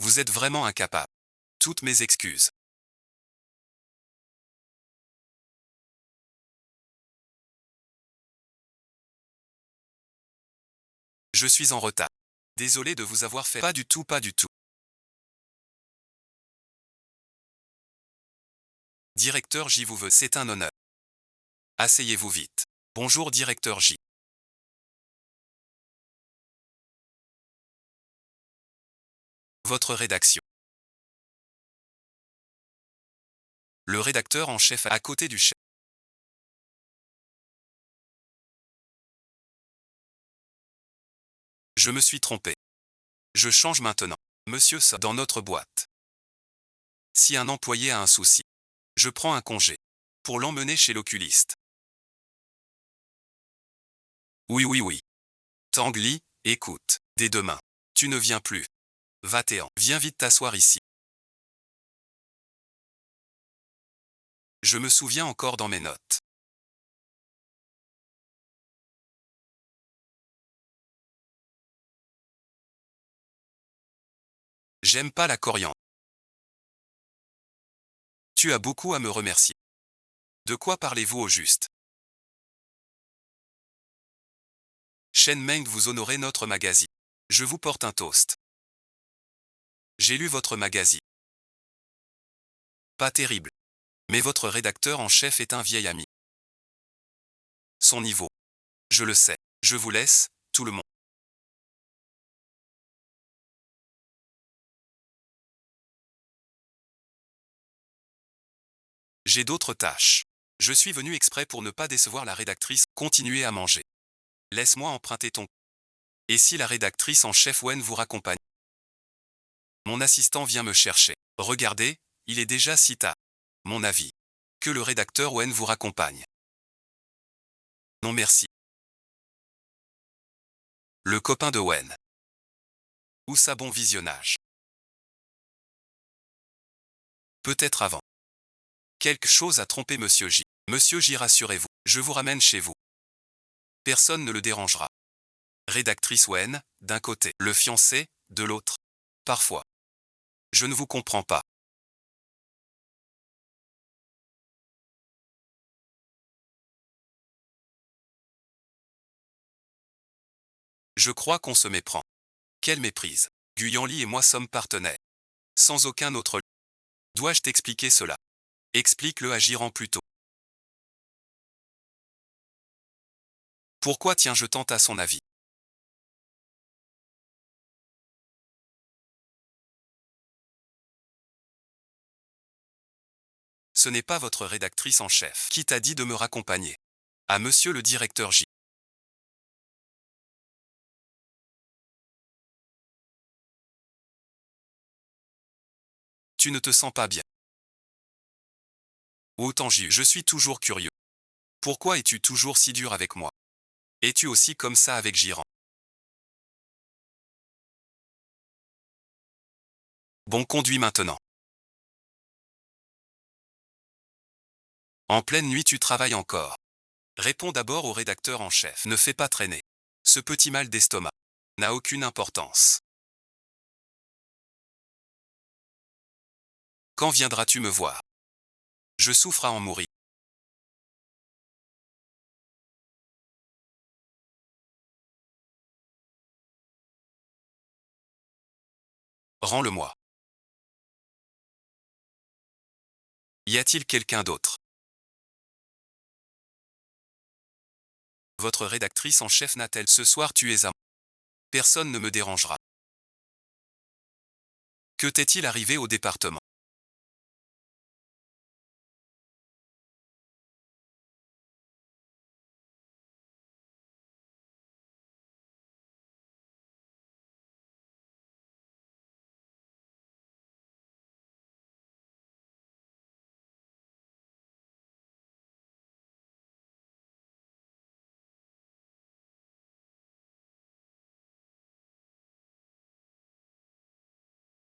Vous êtes vraiment incapable. Toutes mes excuses. Je suis en retard. Désolé de vous avoir fait. Pas du tout, pas du tout. Directeur J vous veut, c'est un honneur. Asseyez-vous vite. Bonjour directeur J. Votre rédaction. Le rédacteur en chef à côté du chef. Je me suis trompé. Je change maintenant. Monsieur ça dans notre boîte. Si un employé a un souci, je prends un congé pour l'emmener chez l'oculiste. Oui, oui, oui. Tangli, écoute, dès demain, tu ne viens plus. Va-t'en, viens vite t'asseoir ici. Je me souviens encore dans mes notes. J'aime pas la coriandre. Tu as beaucoup à me remercier. De quoi parlez-vous au juste? Shen Meng, vous honorez notre magazine. Je vous porte un toast. J'ai lu votre magazine. Pas terrible. Mais votre rédacteur en chef est un vieil ami. Son niveau. Je le sais. Je vous laisse, tout le monde. J'ai d'autres tâches. Je suis venu exprès pour ne pas décevoir la rédactrice. Continuez à manger. Laisse-moi emprunter ton. Et si la rédactrice en chef Wen vous raccompagne? Mon assistant vient me chercher. Regardez, il est déjà si tard. Mon avis. Que le rédacteur Wen vous raccompagne. Non merci. Le copain de Wen. Ou ça bon visionnage. Peut-être avant. Quelque chose a trompé Monsieur J. Monsieur J, rassurez-vous, je vous ramène chez vous. Personne ne le dérangera. Rédactrice Wen, d'un côté, le fiancé, de l'autre. Parfois. Je ne vous comprends pas. Je crois qu'on se méprend. Quelle méprise. Guyanli et moi sommes partenaires. Sans aucun autre. Dois-je t'expliquer cela? Explique-le à Giran plus tôt. Pourquoi tiens-je tant à son avis? Ce n'est pas votre rédactrice en chef qui t'a dit de me raccompagner. À monsieur le directeur J. Tu ne te sens pas bien. Autant J, je suis toujours curieux. Pourquoi es-tu toujours si dur avec moi? Es-tu aussi comme ça avec Giran? Bon, conduis maintenant. En pleine nuit, tu travailles encore. Réponds d'abord au rédacteur en chef. Ne fais pas traîner. Ce petit mal d'estomac n'a aucune importance. Quand viendras-tu me voir? Je souffre à en mourir. Rends-le-moi. Y a-t-il quelqu'un d'autre? Votre rédactrice en chef n'a-t-elle ce soir tu es à moi? Personne ne me dérangera. Que t'est-il arrivé au département?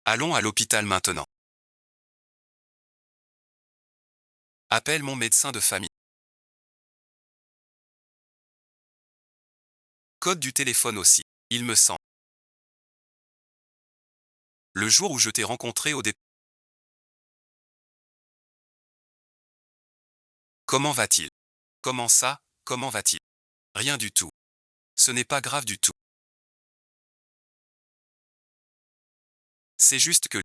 Allons à l'hôpital maintenant. Appelle mon médecin de famille. Code du téléphone aussi. Il me semble. Le jour où je t'ai rencontré au départ. Comment va-t-il? Comment ça, comment va-t-il? Rien du tout. Ce n'est pas grave du tout. C'est juste que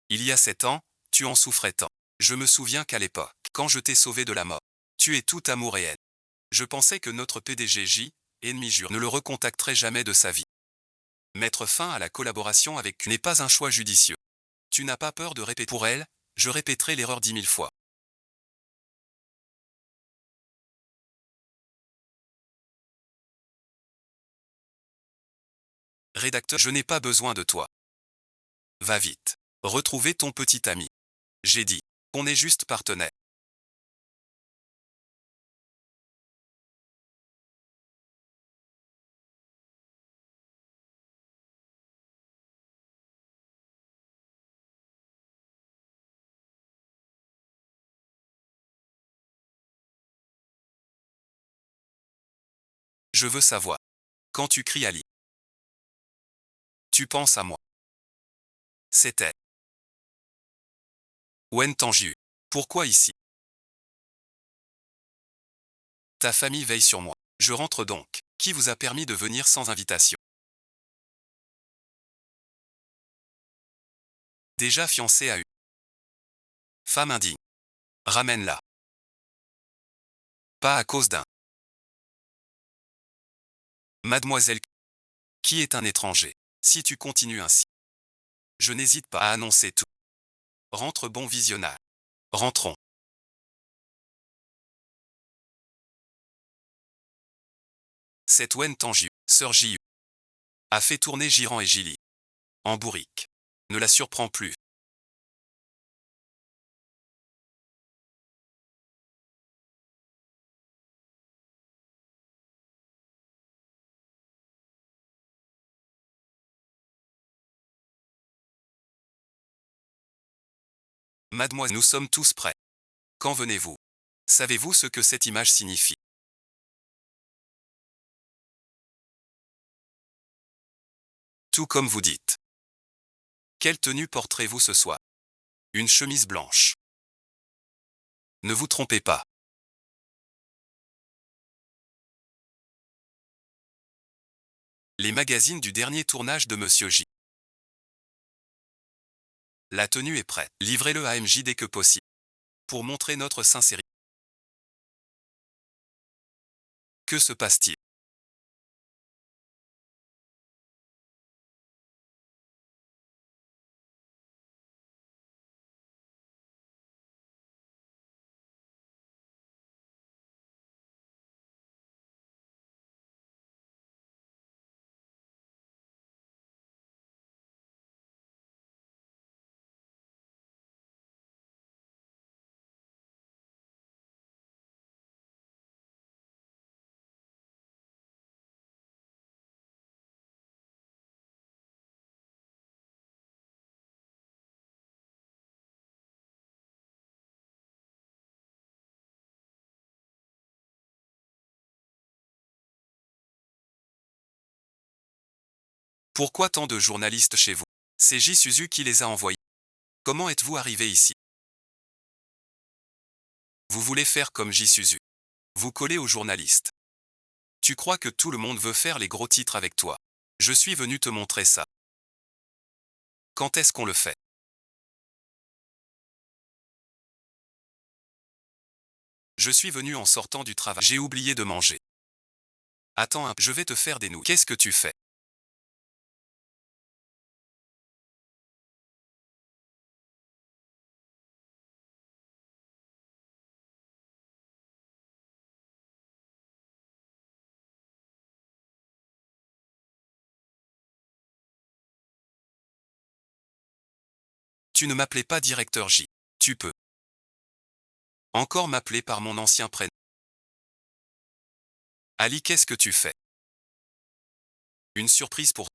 il y a 7 ans, tu en souffrais tant. Je me souviens qu'à l'époque, quand je t'ai sauvé de la mort, tu es tout amour et haine. Je pensais que notre PDG J, ennemi jure, ne le recontacterait jamais de sa vie. Mettre fin à la collaboration avec Q n'est pas un choix judicieux. Tu n'as pas peur de répéter pour elle, je répéterai l'erreur 10 000 fois. Rédacteur, je n'ai pas besoin de toi. Va vite. Retrouver ton petit ami. J'ai dit qu'on est juste partenaires. Je veux savoir. Quand tu cries Ali, tu penses à moi. C'était Wen Tanju. Pourquoi ici? Ta famille veille sur moi. Je rentre donc. Qui vous a permis de venir sans invitation? Déjà fiancé à une femme indigne. Ramène-la. Pas à cause d'un mademoiselle qui est un étranger. Si tu continues ainsi, je n'hésite pas à annoncer tout. Rentre, bon visionnage. Rentrons. Cette Wen Tanju, sœur J.U., a fait tourner Giran et Gilly en bourrique. Ne la surprends plus. Mademoiselle, nous sommes tous prêts. Quand venez-vous? Savez-vous ce que cette image signifie? Tout comme vous dites. Quelle tenue porterez-vous ce soir? Une chemise blanche. Ne vous trompez pas. Les magazines du dernier tournage de Monsieur J. La tenue est prête. Livrez-le à MJ dès que possible. Pour montrer notre sincérité. Que se passe-t-il? Pourquoi tant de journalistes chez vous? C'est Jisuzu qui les a envoyés. Comment êtes-vous arrivé ici? Vous voulez faire comme Jisuzu. Vous collez aux journalistes. Tu crois que tout le monde veut faire les gros titres avec toi. Je suis venu te montrer ça. Quand est-ce qu'on le fait? Je suis venu en sortant du travail. J'ai oublié de manger. Attends je vais te faire des nouilles. Qu'est-ce que tu fais? Tu ne m'appelais pas directeur J. Tu peux encore m'appeler par mon ancien prénom. Ali, qu'est-ce que tu fais? Une surprise pour...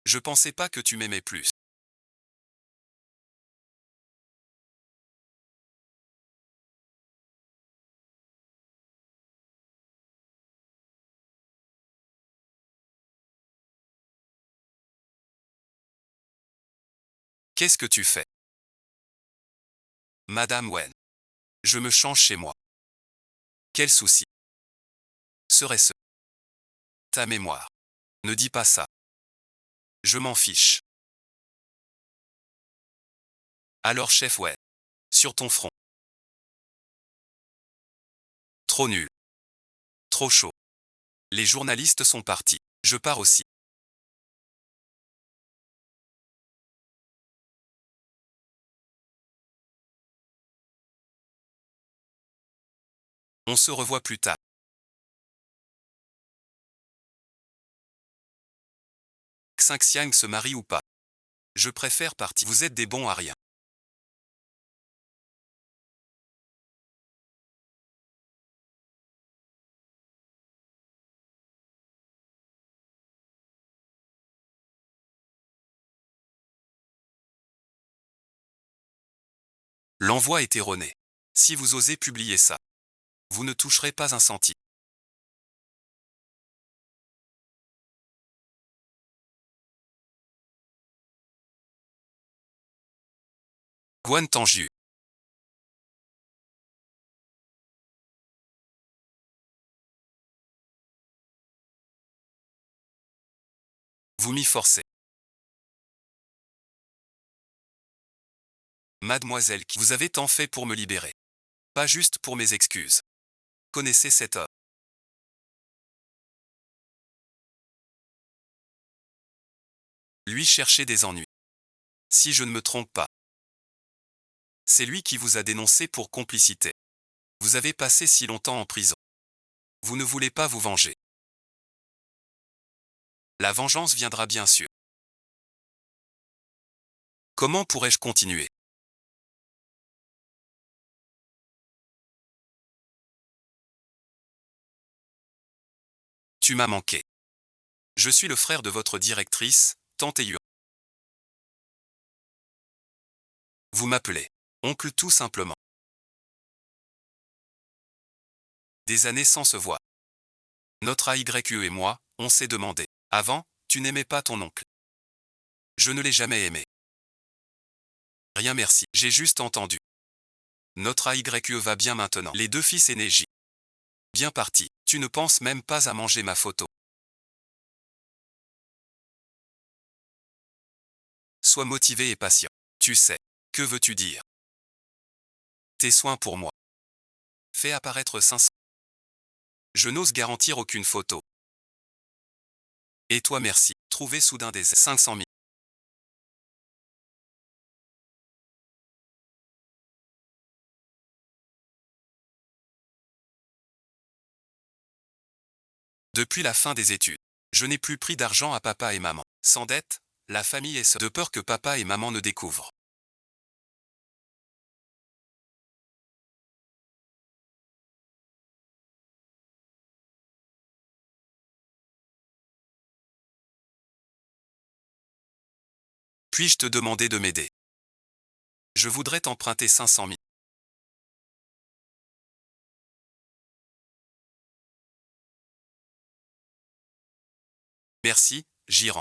Je pensais pas que tu m'aimais plus. Qu'est-ce que tu fais? Madame Wen. Je me change chez moi. Quel souci serait-ce? Ta mémoire. Ne dis pas ça. Je m'en fiche. Alors chef Wen. Sur ton front. Trop nul. Trop chaud. Les journalistes sont partis. Je pars aussi. On se revoit plus tard. Xinxiang se marie ou pas? Je préfère partir. Vous êtes des bons à rien. L'envoi est erroné. Si vous osez publier ça, vous ne toucherez pas un centime. Guan Tanju. Vous m'y forcez. Mademoiselle, vous avez tant fait pour me libérer. Pas juste pour mes excuses. Connaissez cet homme. Lui cherchait des ennuis. Si je ne me trompe pas. C'est lui qui vous a dénoncé pour complicité. Vous avez passé si longtemps en prison. Vous ne voulez pas vous venger. La vengeance viendra bien sûr. Comment pourrais-je continuer? Tu m'as manqué. Je suis le frère de votre directrice, Tante Yuan. Vous m'appelez oncle tout simplement. Des années sans se voir. Notre AYE et moi, on s'est demandé. Avant, tu n'aimais pas ton oncle. Je ne l'ai jamais aimé. Rien merci, j'ai juste entendu. Notre AYE va bien maintenant. Les deux fils aînés J. Bien parti. Tu ne penses même pas à manger ma photo. Sois motivé et patient. Tu sais. Que veux-tu dire? Tes soins pour moi. Fais apparaître 500. Je n'ose garantir aucune photo. Et toi merci. Trouver soudain des 500 000. Depuis la fin des études, je n'ai plus pris d'argent à papa et maman. Sans dette, la famille est seule. De peur que papa et maman ne découvrent. Puis-je te demander de m'aider? Je voudrais t'emprunter 500 000. Merci, j'y rends.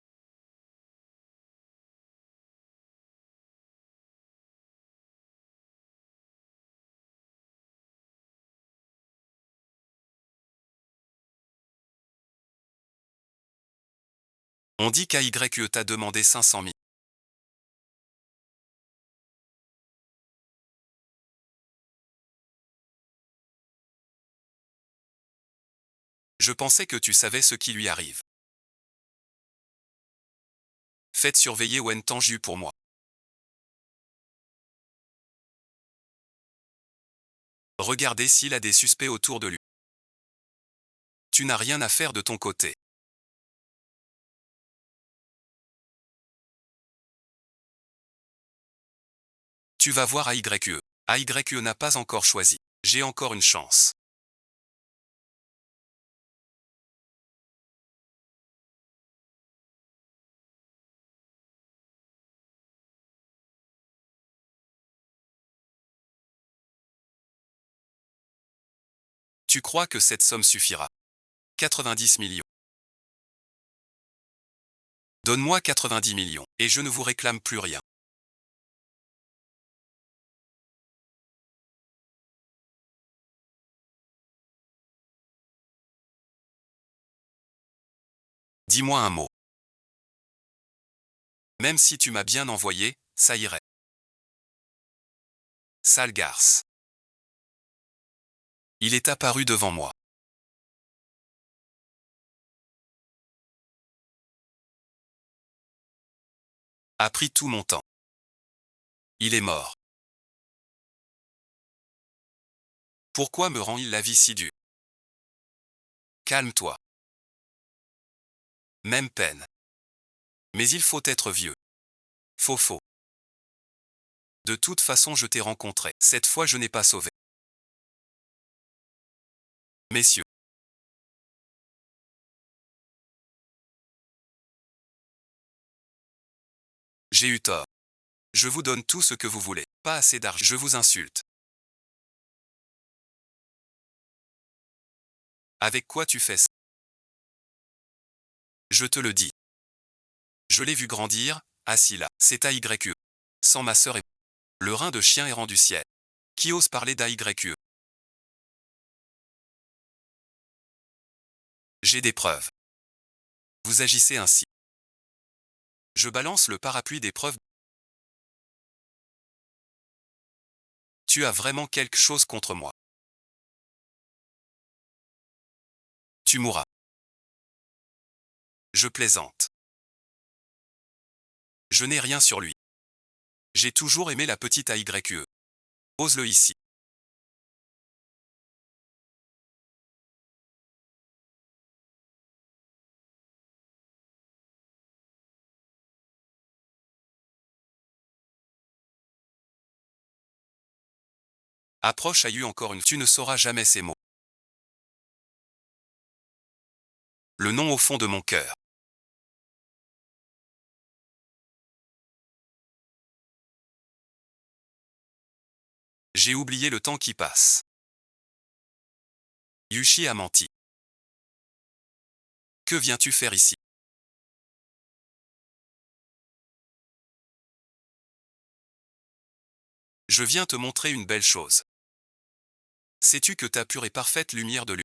On dit qu'AYE t'a demandé 500 000. Je pensais que tu savais ce qui lui arrive. Faites surveiller Wen Tanju pour moi. Regardez s'il a des suspects autour de lui. Tu n'as rien à faire de ton côté. Tu vas voir AYE. AYE n'a pas encore choisi. J'ai encore une chance. Tu crois que cette somme suffira? 90 millions. Donne-moi 90 millions, et je ne vous réclame plus rien. Dis-moi un mot. Même si tu m'as bien envoyé, ça irait. Sale garce. Il est apparu devant moi. A pris tout mon temps. Il est mort. Pourquoi me rend-il la vie si dure? Calme-toi. Même peine. Mais il faut être vieux. Faux. De toute façon je t'ai rencontré. Cette fois je n'ai pas sauvé. Messieurs. J'ai eu tort. Je vous donne tout ce que vous voulez. Pas assez d'argent. Je vous insulte. Avec quoi tu fais ça? Je te le dis. Je l'ai vu grandir, assis là. C'est AYE. Sans ma sœur et... Le rein de chien errant du ciel. Qui ose parler d'AYE? J'ai des preuves. Vous agissez ainsi. Je balance le parapluie des preuves. Tu as vraiment quelque chose contre moi. Tu mourras. Je plaisante. Je n'ai rien sur lui. J'ai toujours aimé la petite AYE. Ose-le ici. Approche a eu encore une. Tu ne sauras jamais ces mots. Le nom au fond de mon cœur. J'ai oublié le temps qui passe. Yushi a menti. Que viens-tu faire ici? Je viens te montrer une belle chose. Sais-tu que ta pure et parfaite lumière de lune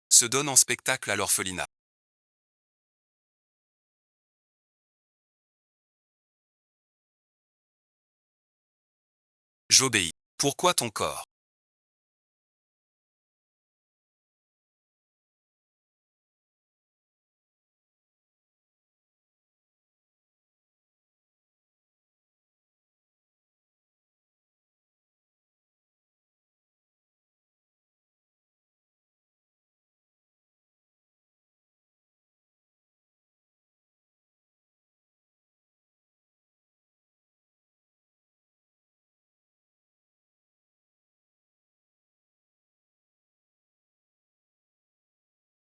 se donne en spectacle à l'orphelinat? J'obéis. Pourquoi ton corps?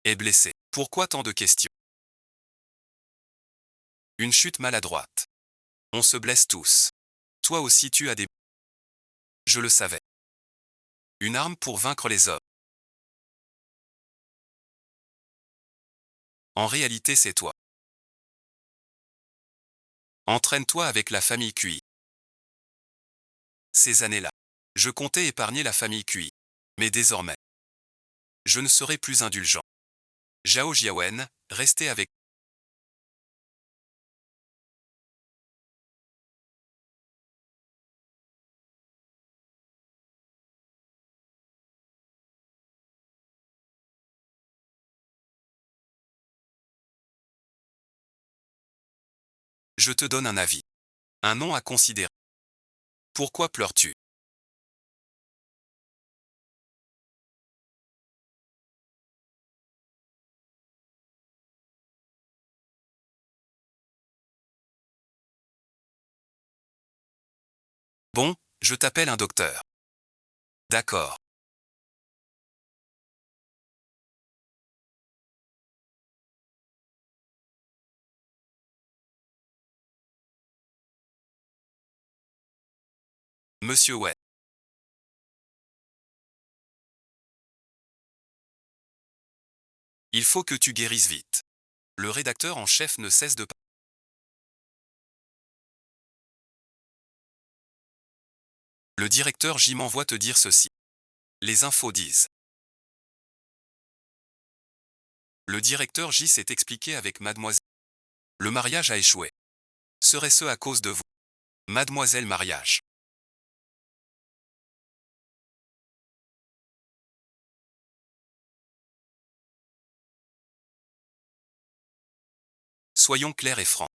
Est blessé. Pourquoi tant de questions? Une chute maladroite. On se blesse tous. Toi aussi tu as des... Je le savais. Une arme pour vaincre les hommes. En réalité c'est toi. Entraîne-toi avec la famille QI. Ces années-là, je comptais épargner la famille QI. Mais désormais, je ne serai plus indulgent. Zhao Jiawen, restez avec... Je te donne un avis. Un nom à considérer. Pourquoi pleures-tu? Bon, je t'appelle un docteur. D'accord. Monsieur Wei. Il faut que tu guérisses vite. Le rédacteur en chef ne cesse de... Le directeur J m'envoie te dire ceci. Les infos disent. Le directeur J s'est expliqué avec mademoiselle. Le mariage a échoué. Serait-ce à cause de vous? Mademoiselle mariage. Soyons clairs et francs.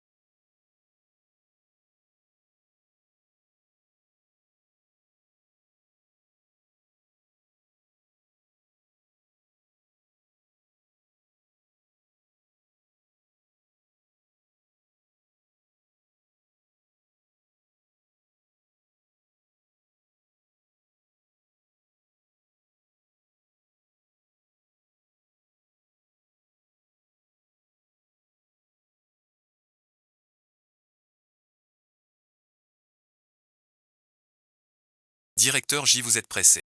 Directeur J, vous êtes pressé.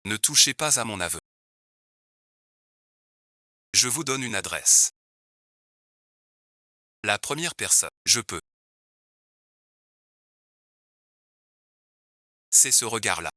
Ne touchez pas à mon aveu. Je vous donne une adresse. La première personne, je peux. C'est ce regard-là.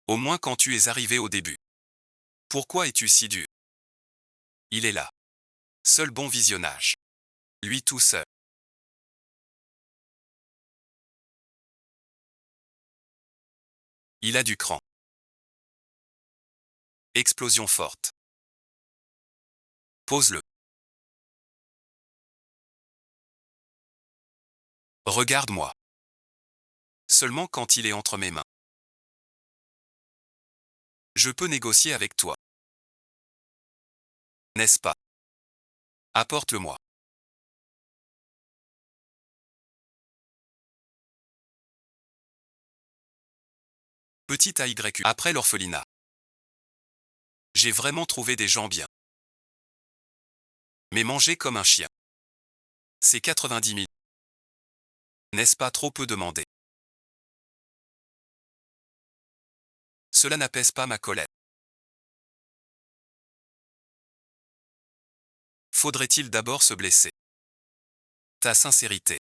Au moins quand tu es arrivé au début. Pourquoi es-tu si dur? Il est là. Seul bon visionnage. Lui tout seul. Il a du cran. Explosion forte. Pose-le. Regarde-moi. Seulement quand il est entre mes mains. Je peux négocier avec toi. N'est-ce pas? Apporte-le-moi. Petit AYU. Après l'orphelinat. J'ai vraiment trouvé des gens bien. Mais manger comme un chien. C'est 90 000. N'est-ce pas trop peu demandé? Cela n'apaise pas ma colère. Faudrait-il d'abord se blesser? Ta sincérité.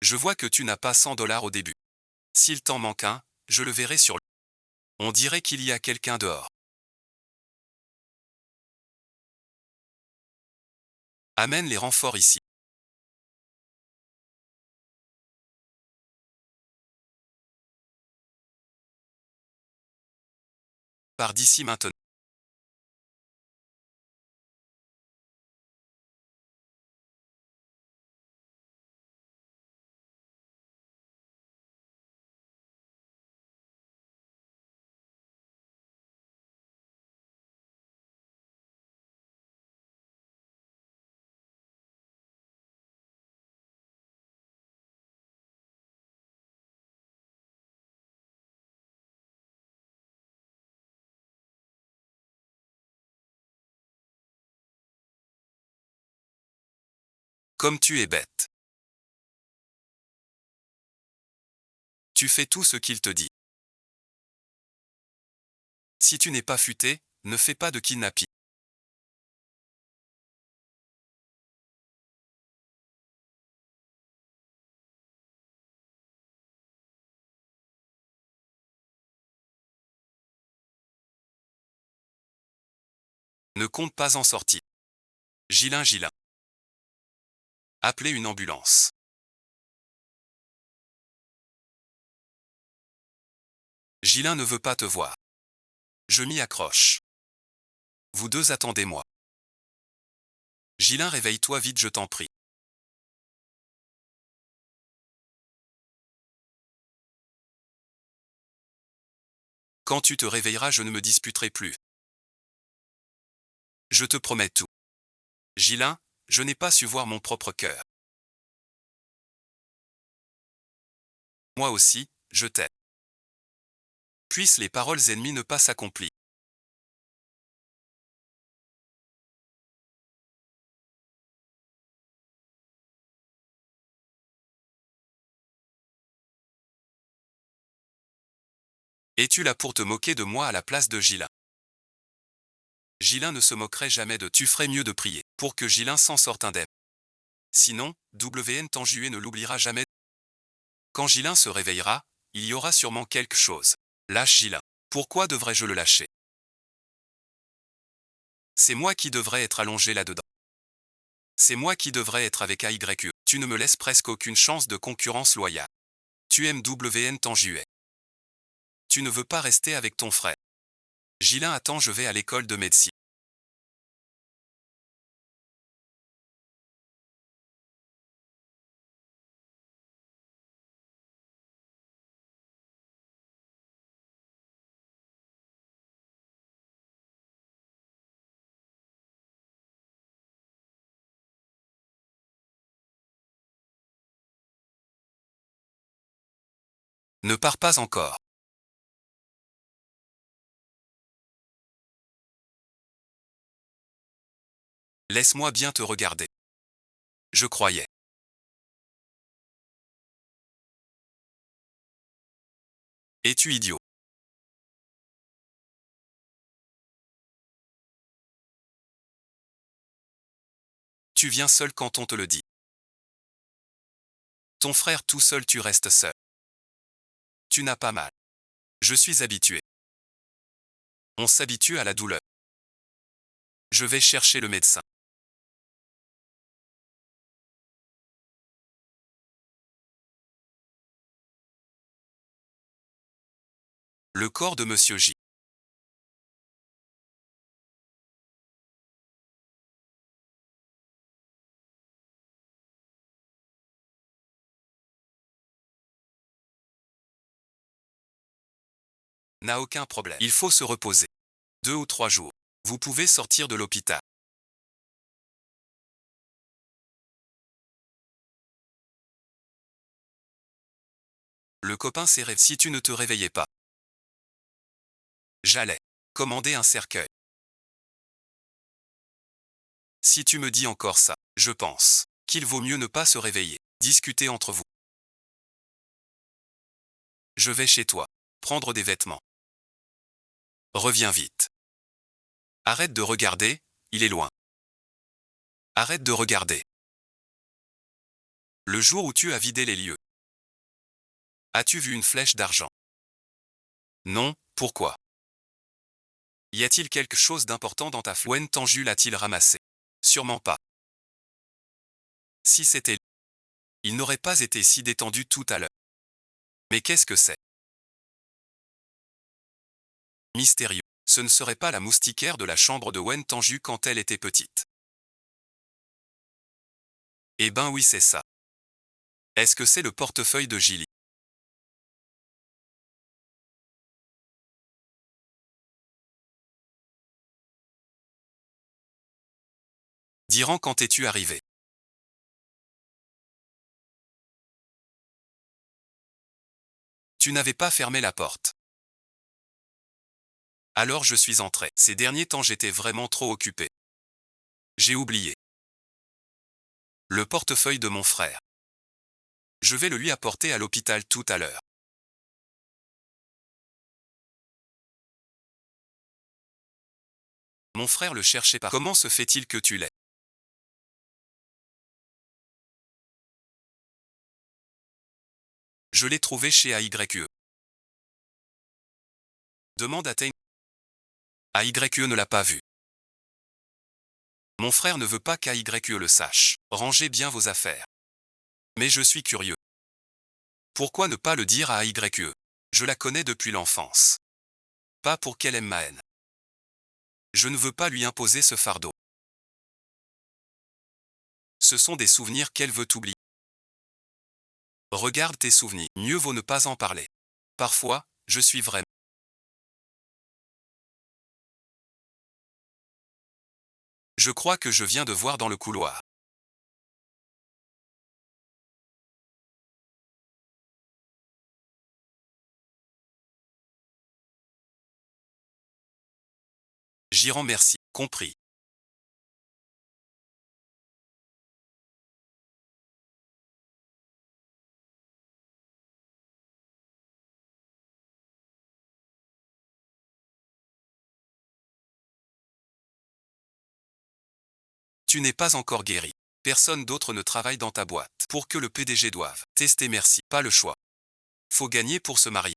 Je vois que tu n'as pas 100 $ au début. S'il t'en manque un, je le verrai sur le... On dirait qu'il y a quelqu'un dehors. Amène les renforts ici. Pars d'ici maintenant. Comme tu es bête. Tu fais tout ce qu'il te dit. Si tu n'es pas futé, ne fais pas de kidnapping. Ne compte pas en sortir. Gilin, Gilin. Appelez une ambulance. Gilin ne veut pas te voir. Je m'y accroche. Vous deux attendez-moi. Gilin, réveille-toi vite, je t'en prie. Quand tu te réveilleras, je ne me disputerai plus. Je te promets tout. Gilin, je n'ai pas su voir mon propre cœur. Moi aussi, je t'aime. Puissent les paroles ennemies ne pas s'accomplir. Es-tu là pour te moquer de moi à la place de Gilin? Gilin ne se moquerait jamais de... Tu ferais mieux de prier, pour que Gilin s'en sorte indemne. Sinon, WN Tanguy ne l'oubliera jamais. Quand Gilin se réveillera, il y aura sûrement quelque chose. Lâche Gilin. Pourquoi devrais-je le lâcher? C'est moi qui devrais être allongé là-dedans. C'est moi qui devrais être avec AYE. Tu ne me laisses presque aucune chance de concurrence loyale. Tu aimes WN Tanguy. Tu ne veux pas rester avec ton frère. Gilin, attends, je vais à l'école de médecine. Ne pars pas encore. Laisse-moi bien te regarder. Je croyais. Es-tu idiot? Tu viens seul quand on te le dit. Ton frère tout seul, tu restes seul. Tu n'as pas mal. Je suis habitué. On s'habitue à la douleur. Je vais chercher le médecin. Le corps de Monsieur J. N'a aucun problème. Il faut se reposer. 2 ou 3 jours. Vous pouvez sortir de l'hôpital. Le copain s'est réveillé. Si tu ne te réveillais pas, j'allais commander un cercueil. Si tu me dis encore ça, je pense qu'il vaut mieux ne pas se réveiller. Discutez entre vous. Je vais chez toi. Prendre des vêtements. Reviens vite. Arrête de regarder, il est loin. Arrête de regarder. Le jour où tu as vidé les lieux. As-tu vu une flèche d'argent? Non, pourquoi? Y a-t-il quelque chose d'important dans ta Wen Tanju l'a-t-il ramassé? Sûrement pas. Si c'était lui, il n'aurait pas été si détendu tout à l'heure. Mais qu'est-ce que c'est? Mystérieux. Ce ne serait pas la moustiquaire de la chambre de Wen Tanju quand elle était petite. Eh ben oui, c'est ça. Est-ce que c'est le portefeuille de Gilly? Diran, quand es-tu arrivé? Tu n'avais pas fermé la porte. Alors je suis entré. Ces derniers temps j'étais vraiment trop occupé. J'ai oublié. Le portefeuille de mon frère. Je vais le lui apporter à l'hôpital tout à l'heure. Mon frère le cherchait pas. Comment se fait-il que tu l'aies? Je l'ai trouvé chez AYE. Demande à Tain. AYE ne l'a pas vu. Mon frère ne veut pas qu'AYE le sache. Rangez bien vos affaires. Mais je suis curieux. Pourquoi ne pas le dire à AYE? Je la connais depuis l'enfance. Pas pour qu'elle aime ma haine. Je ne veux pas lui imposer ce fardeau. Ce sont des souvenirs qu'elle veut oublier. Regarde tes souvenirs. Mieux vaut ne pas en parler. Parfois, je suis vraiment. Je crois que je viens de voir dans le couloir. J'y rends merci. Compris. Tu n'es pas encore guéri. Personne d'autre ne travaille dans ta boîte. Pour que le PDG doive tester merci. Pas le choix. Faut gagner pour se marier.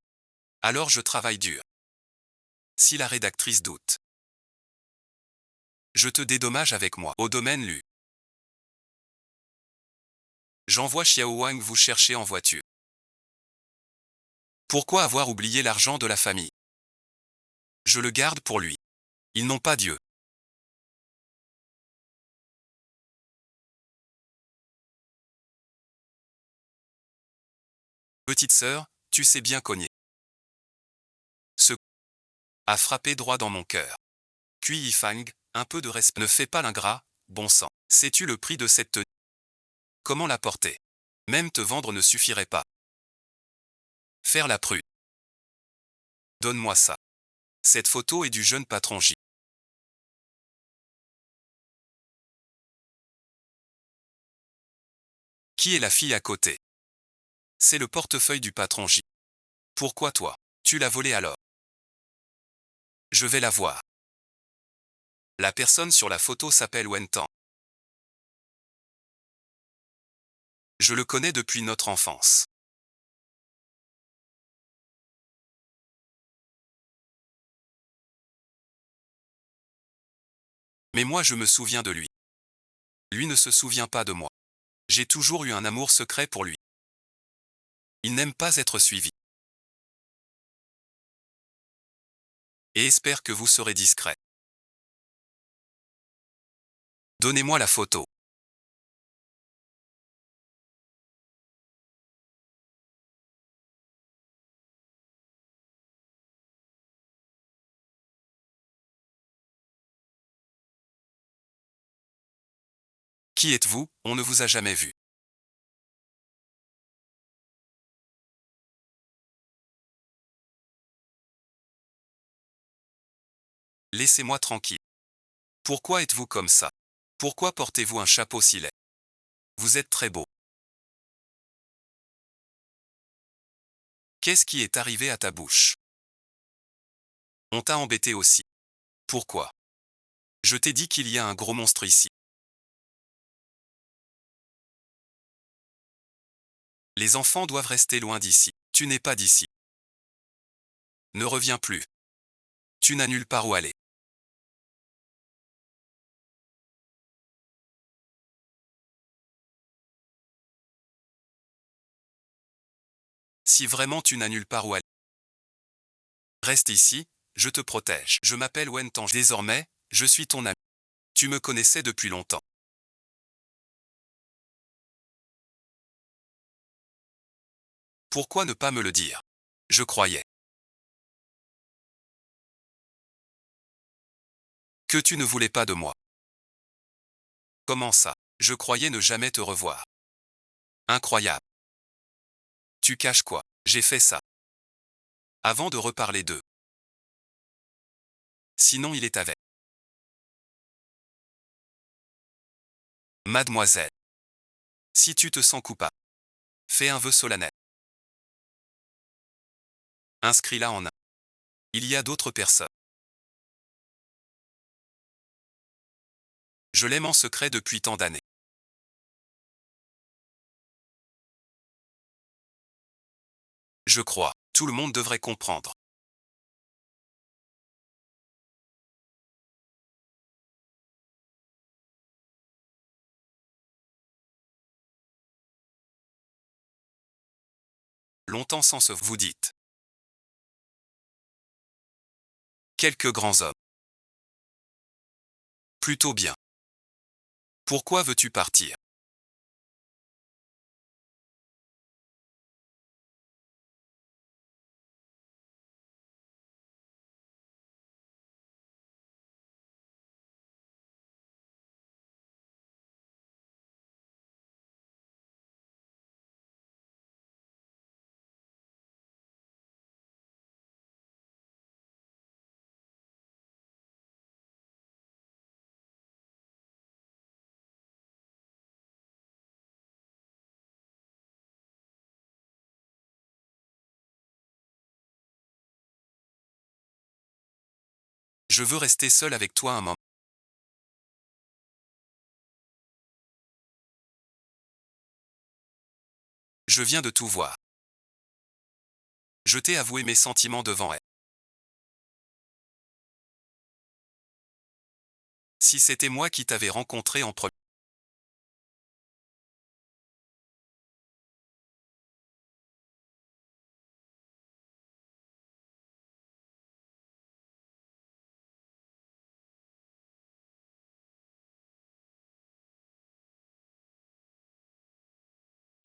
Alors je travaille dur. Si la rédactrice doute. Je te dédommage avec moi. Au domaine Lu. J'envoie Xiao Wang vous chercher en voiture. Pourquoi avoir oublié l'argent de la famille? Je le garde pour lui. Ils n'ont pas Dieu. Petite sœur, tu sais bien cogner. Ce a frappé droit dans mon cœur. Kui Yifang, un peu de respect. Ne fais pas l'ingrat, bon sang. Sais-tu le prix de cette tenue? Comment la porter? Même te vendre ne suffirait pas. Faire la prude. Donne-moi ça. Cette photo est du jeune patron J. Qui est la fille à côté? C'est le portefeuille du patron J. Pourquoi toi? Tu l'as volé alors? Je vais la voir. La personne sur la photo s'appelle Wen Tan. Je le connais depuis notre enfance. Mais moi je me souviens de lui. Lui ne se souvient pas de moi. J'ai toujours eu un amour secret pour lui. Il n'aime pas être suivi. Et espère que vous serez discret. Donnez-moi la photo. Qui êtes-vous? On ne vous a jamais vu. Laissez-moi tranquille. Pourquoi êtes-vous comme ça? Pourquoi portez-vous un chapeau si laid? Vous êtes très beau. Qu'est-ce qui est arrivé à ta bouche? On t'a embêté aussi. Pourquoi? Je t'ai dit qu'il y a un gros monstre ici. Les enfants doivent rester loin d'ici. Tu n'es pas d'ici. Ne reviens plus. Tu n'as nulle part où aller. Si vraiment tu n'as nulle part où aller, reste ici, je te protège. Je m'appelle Wen Tang. Désormais, je suis ton ami. Tu me connaissais depuis longtemps. Pourquoi ne pas me le dire? Je croyais que tu ne voulais pas de moi. Comment ça? Je croyais ne jamais te revoir. Incroyable. Tu caches quoi? J'ai fait ça. Avant de reparler d'eux. Sinon il est avec. Mademoiselle. Si tu te sens coupable, fais un vœu solennel. Inscris-la en un. Il y a d'autres personnes. Je l'aime en secret depuis tant d'années. Je crois. Tout le monde devrait comprendre. Longtemps sans se vous dites. Quelques grands hommes. Plutôt bien. Pourquoi veux-tu partir? Je veux rester seul avec toi un moment. Je viens de tout voir. Je t'ai avoué mes sentiments devant elle. Si c'était moi qui t'avais rencontré en premier.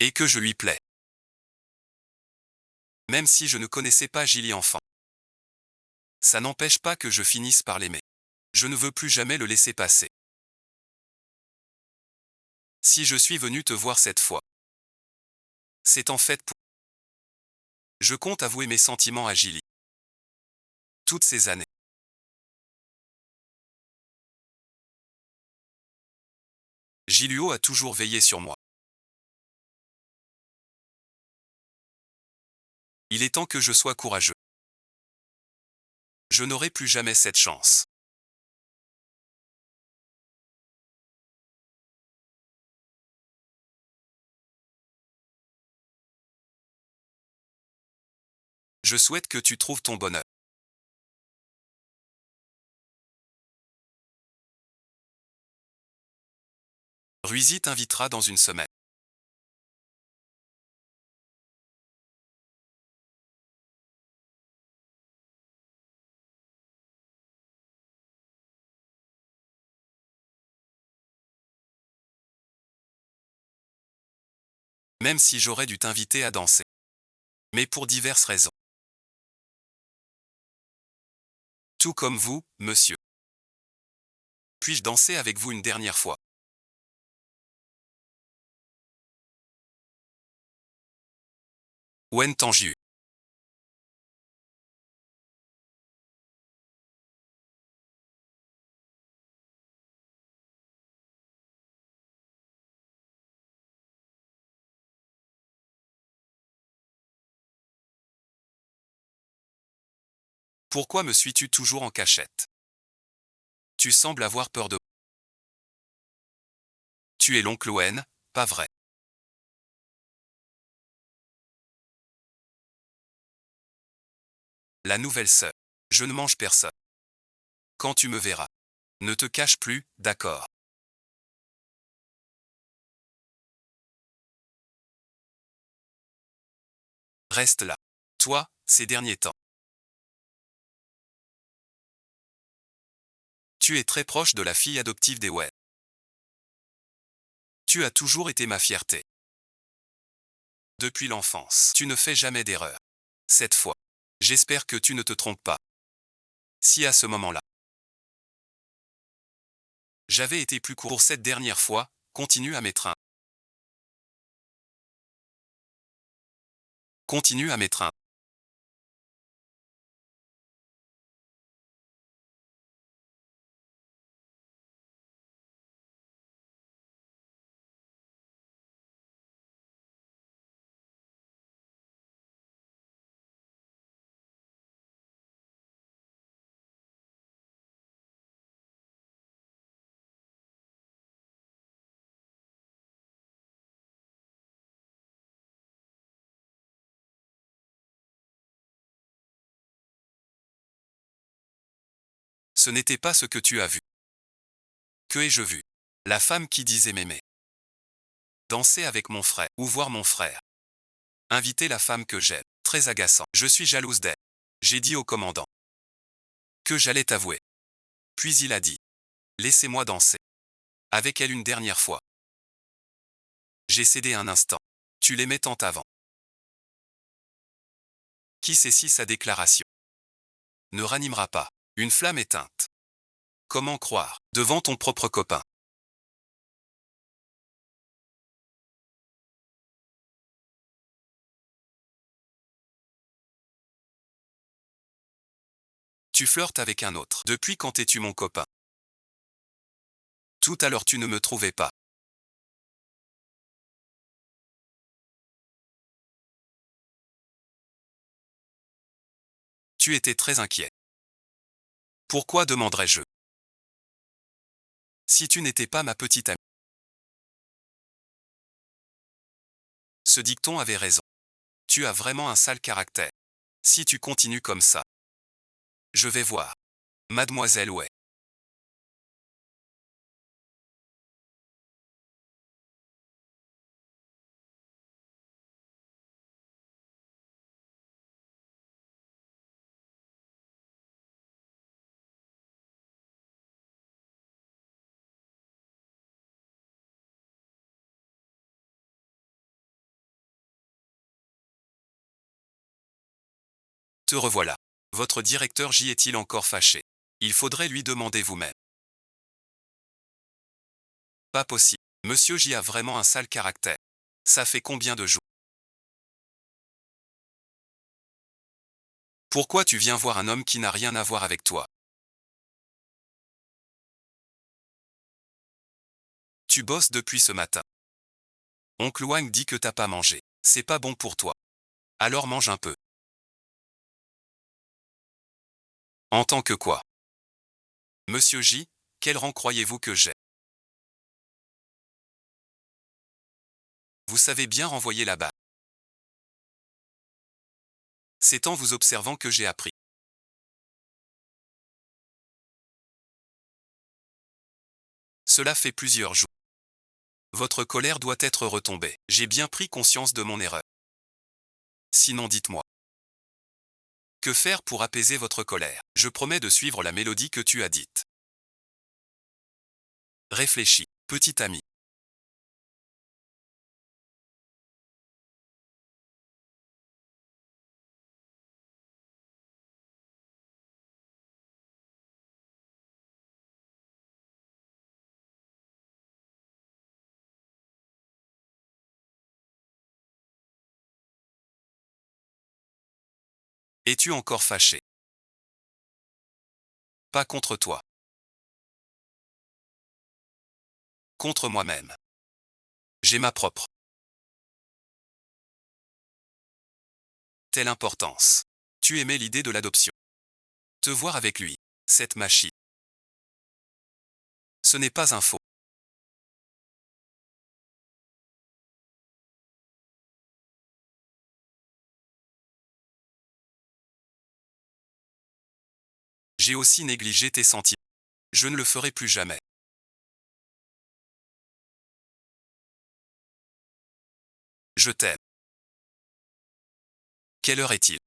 Et que je lui plais. Même si je ne connaissais pas Gilly enfant. Ça n'empêche pas que je finisse par l'aimer. Je ne veux plus jamais le laisser passer. Si je suis venu te voir cette fois, c'est en fait pour... Je compte avouer mes sentiments à Gilly. Toutes ces années. Gilluo a toujours veillé sur moi. Il est temps que je sois courageux. Je n'aurai plus jamais cette chance. Je souhaite que tu trouves ton bonheur. Ruizy t'invitera dans une semaine. Même si j'aurais dû t'inviter à danser. Mais pour diverses raisons. Tout comme vous, monsieur. Puis-je danser avec vous une dernière fois? Wen Tanju. Pourquoi me suis-tu toujours en cachette? Tu sembles avoir peur de... Tu es l'oncle Wen, pas vrai? La nouvelle sœur. Je ne mange personne. Quand tu me verras. Ne te cache plus, d'accord. Reste là. Toi, ces derniers temps. Tu es très proche de la fille adoptive d'Ewen. Tu as toujours été ma fierté. Depuis l'enfance. Tu ne fais jamais d'erreur. Cette fois. J'espère que tu ne te trompes pas. Si à ce moment-là, j'avais été plus court pour cette dernière fois, continue à m'étreindre. Continue à m'étreindre. Ce n'était pas ce que tu as vu. Que ai-je vu? La femme qui disait m'aimer. Danser avec mon frère, ou voir mon frère. Inviter la femme que j'aime. Très agaçant. Je suis jalouse d'elle. J'ai dit au commandant que j'allais t'avouer. Puis il a dit, laissez-moi danser. Avec elle une dernière fois. J'ai cédé un instant. Tu l'aimais tant avant. Qui sait si sa déclaration ne ranimera pas une flamme éteinte? Comment croire devant ton propre copain? Tu flirtes avec un autre. Depuis quand es-tu mon copain? Tout à l'heure tu ne me trouvais pas. Tu étais très inquiet. Pourquoi demanderais-je? Si tu n'étais pas ma petite amie. Ce dicton avait raison. Tu as vraiment un sale caractère. Si tu continues comme ça. Je vais voir. Mademoiselle ouais. Te revoilà. Votre directeur J est-il encore fâché? Il faudrait lui demander vous-même. Pas possible. Monsieur J a vraiment un sale caractère. Ça fait combien de jours? Pourquoi tu viens voir un homme qui n'a rien à voir avec toi? Tu bosses depuis ce matin. Oncle Wang dit que t'as pas mangé. C'est pas bon pour toi. Alors mange un peu. En tant que quoi? Monsieur J, quel rang croyez-vous que j'ai? Vous savez bien renvoyer la balle. C'est en vous observant que j'ai appris. Cela fait plusieurs jours. Votre colère doit être retombée. J'ai bien pris conscience de mon erreur. Sinon dites-moi. Que faire pour apaiser votre colère? Je promets de suivre la mélodie que tu as dite. Réfléchis, petit ami. Es-tu encore fâché? Pas contre toi. Contre moi-même. J'ai ma propre. Telle importance. Tu aimais l'idée de l'adoption. Te voir avec lui. Cette machine. Ce n'est pas un faux. J'ai aussi négligé tes sentiments. Je ne le ferai plus jamais. Je t'aime. Quelle heure est-il?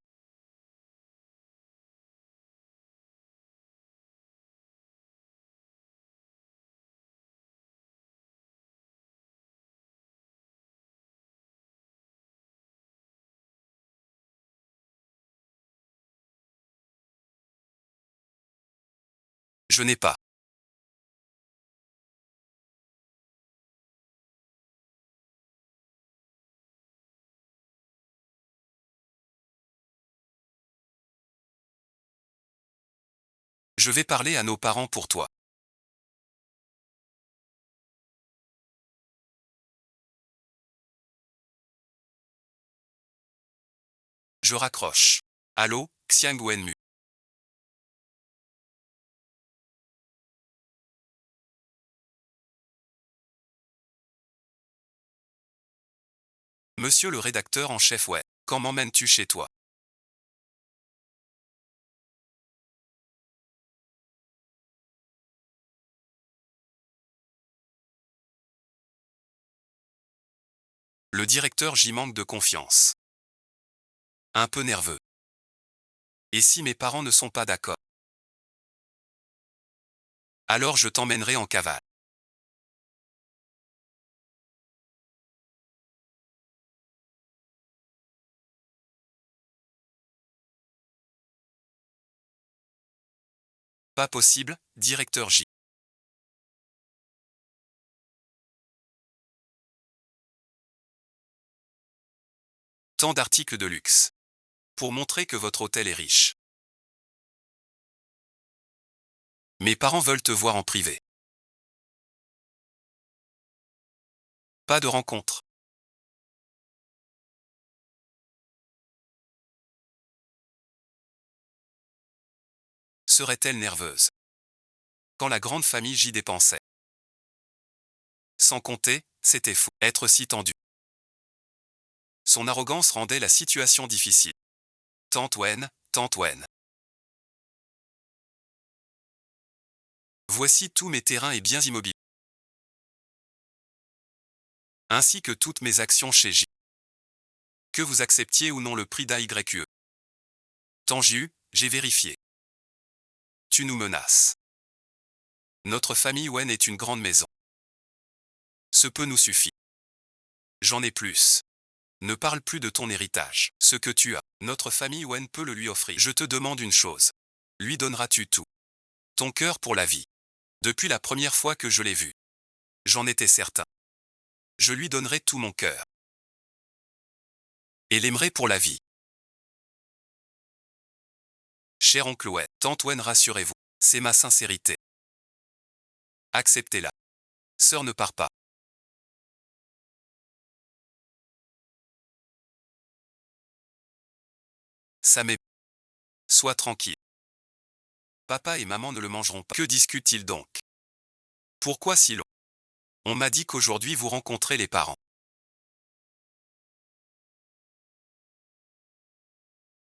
Je n'ai pas. Je vais parler à nos parents pour toi. Je raccroche. Allô, Xiang Wenmu. Monsieur le rédacteur en chef, ouais. Quand m'emmènes-tu chez toi? Le directeur, j'y manque de confiance. Un peu nerveux. Et si mes parents ne sont pas d'accord? Alors je t'emmènerai en cavale. Pas possible, directeur J. Tant d'articles de luxe. Pour montrer que votre hôtel est riche. Mes parents veulent te voir en privé. Pas de rencontre. Serait-elle nerveuse? Quand la grande famille J dépensait. Sans compter, c'était fou. Être si tendu. Son arrogance rendait la situation difficile. Tante Wen, Tante Wen. Voici tous mes terrains et biens immobiliers. Ainsi que toutes mes actions chez J. Que vous acceptiez ou non le prix d'AYE. Tanju, j'ai vérifié. Tu nous menaces. Notre famille Wen est une grande maison. Ce peu nous suffit. J'en ai plus. Ne parle plus de ton héritage. Ce que tu as, notre famille Wen peut le lui offrir. Je te demande une chose. Lui donneras-tu tout? Ton cœur pour la vie. Depuis la première fois que je l'ai vu. J'en étais certain. Je lui donnerai tout mon cœur. Et l'aimerai pour la vie. Cher oncle Wen, tante Wen, rassurez-vous. C'est ma sincérité. Acceptez-la. Sœur, ne pars pas. Ça m'est... Sois tranquille. Papa et maman ne le mangeront pas. Que discutent-ils donc? Pourquoi si long? On m'a dit qu'aujourd'hui vous rencontrez les parents.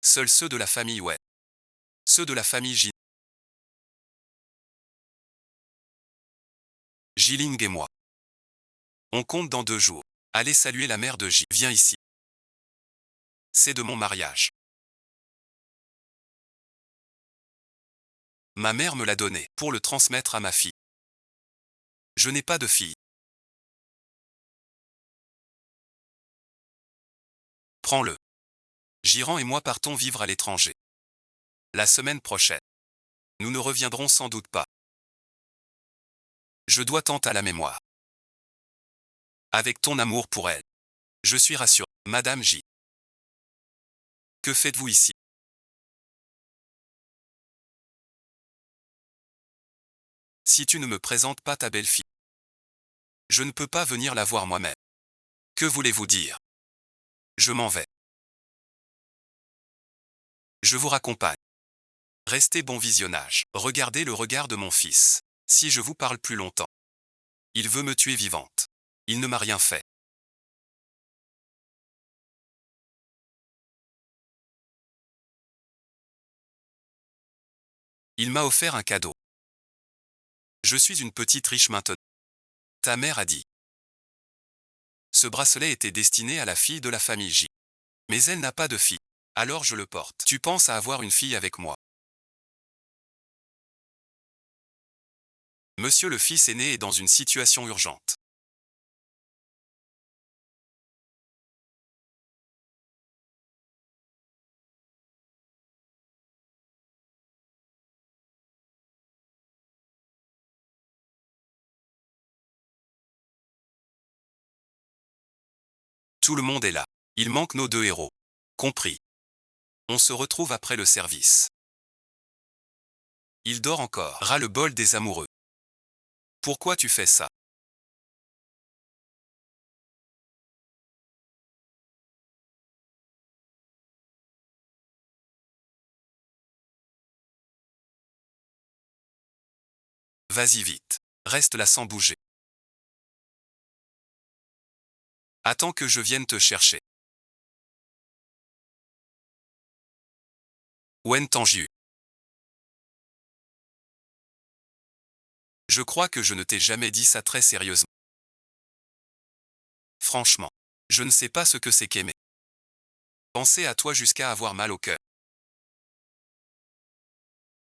Seuls ceux de la famille Wen. Ceux de la famille Jin. Jiling et moi. On compte dans 2 jours. Allez saluer la mère de J. Viens ici. C'est de mon mariage. Ma mère me l'a donné pour le transmettre à ma fille. Je n'ai pas de fille. Prends-le. Jiran et moi partons vivre à l'étranger. La semaine prochaine. Nous ne reviendrons sans doute pas. Je dois tant à la mémoire. Avec ton amour pour elle. Je suis rassuré. Madame J. Que faites-vous ici? Si tu ne me présentes pas ta belle-fille, je ne peux pas venir la voir moi-même. Que voulez-vous dire? Je m'en vais. Je vous raccompagne. Restez bon visionnage. Regardez le regard de mon fils. Si je vous parle plus longtemps, il veut me tuer vivante. Il ne m'a rien fait. Il m'a offert un cadeau. Je suis une petite riche maintenant. Ta mère a dit. Ce bracelet était destiné à la fille de la famille J. Mais elle n'a pas de fille. Alors je le porte. Tu penses à avoir une fille avec moi. Monsieur le fils aîné est dans une situation urgente. Tout le monde est là. Il manque nos deux héros. Compris. On se retrouve après le service. Il dort encore. Ras-le-bol des amoureux. Pourquoi tu fais ça? Vas-y vite. Reste là sans bouger. Attends que je vienne te chercher. Wen Tanjiu. Je crois que je ne t'ai jamais dit ça très sérieusement. Franchement. Je ne sais pas ce que c'est qu'aimer. Penser à toi jusqu'à avoir mal au cœur.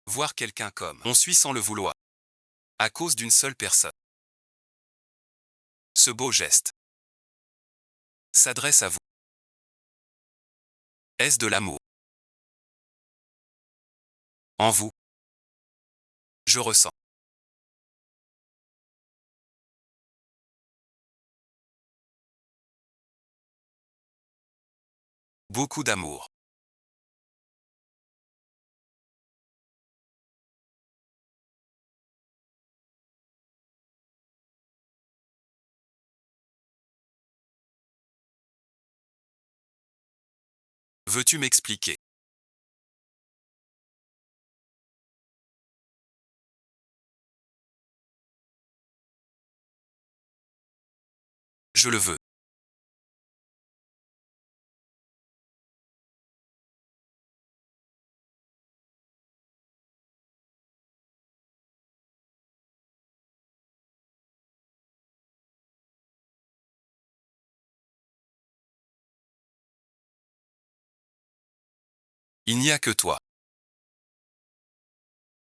Voir quelqu'un comme on suit sans le vouloir. À cause d'une seule personne. Ce beau geste s'adresse à vous. Est-ce de l'amour? En vous. Je ressens. Beaucoup d'amour. Veux-tu m'expliquer? Je le veux. Il n'y a que toi.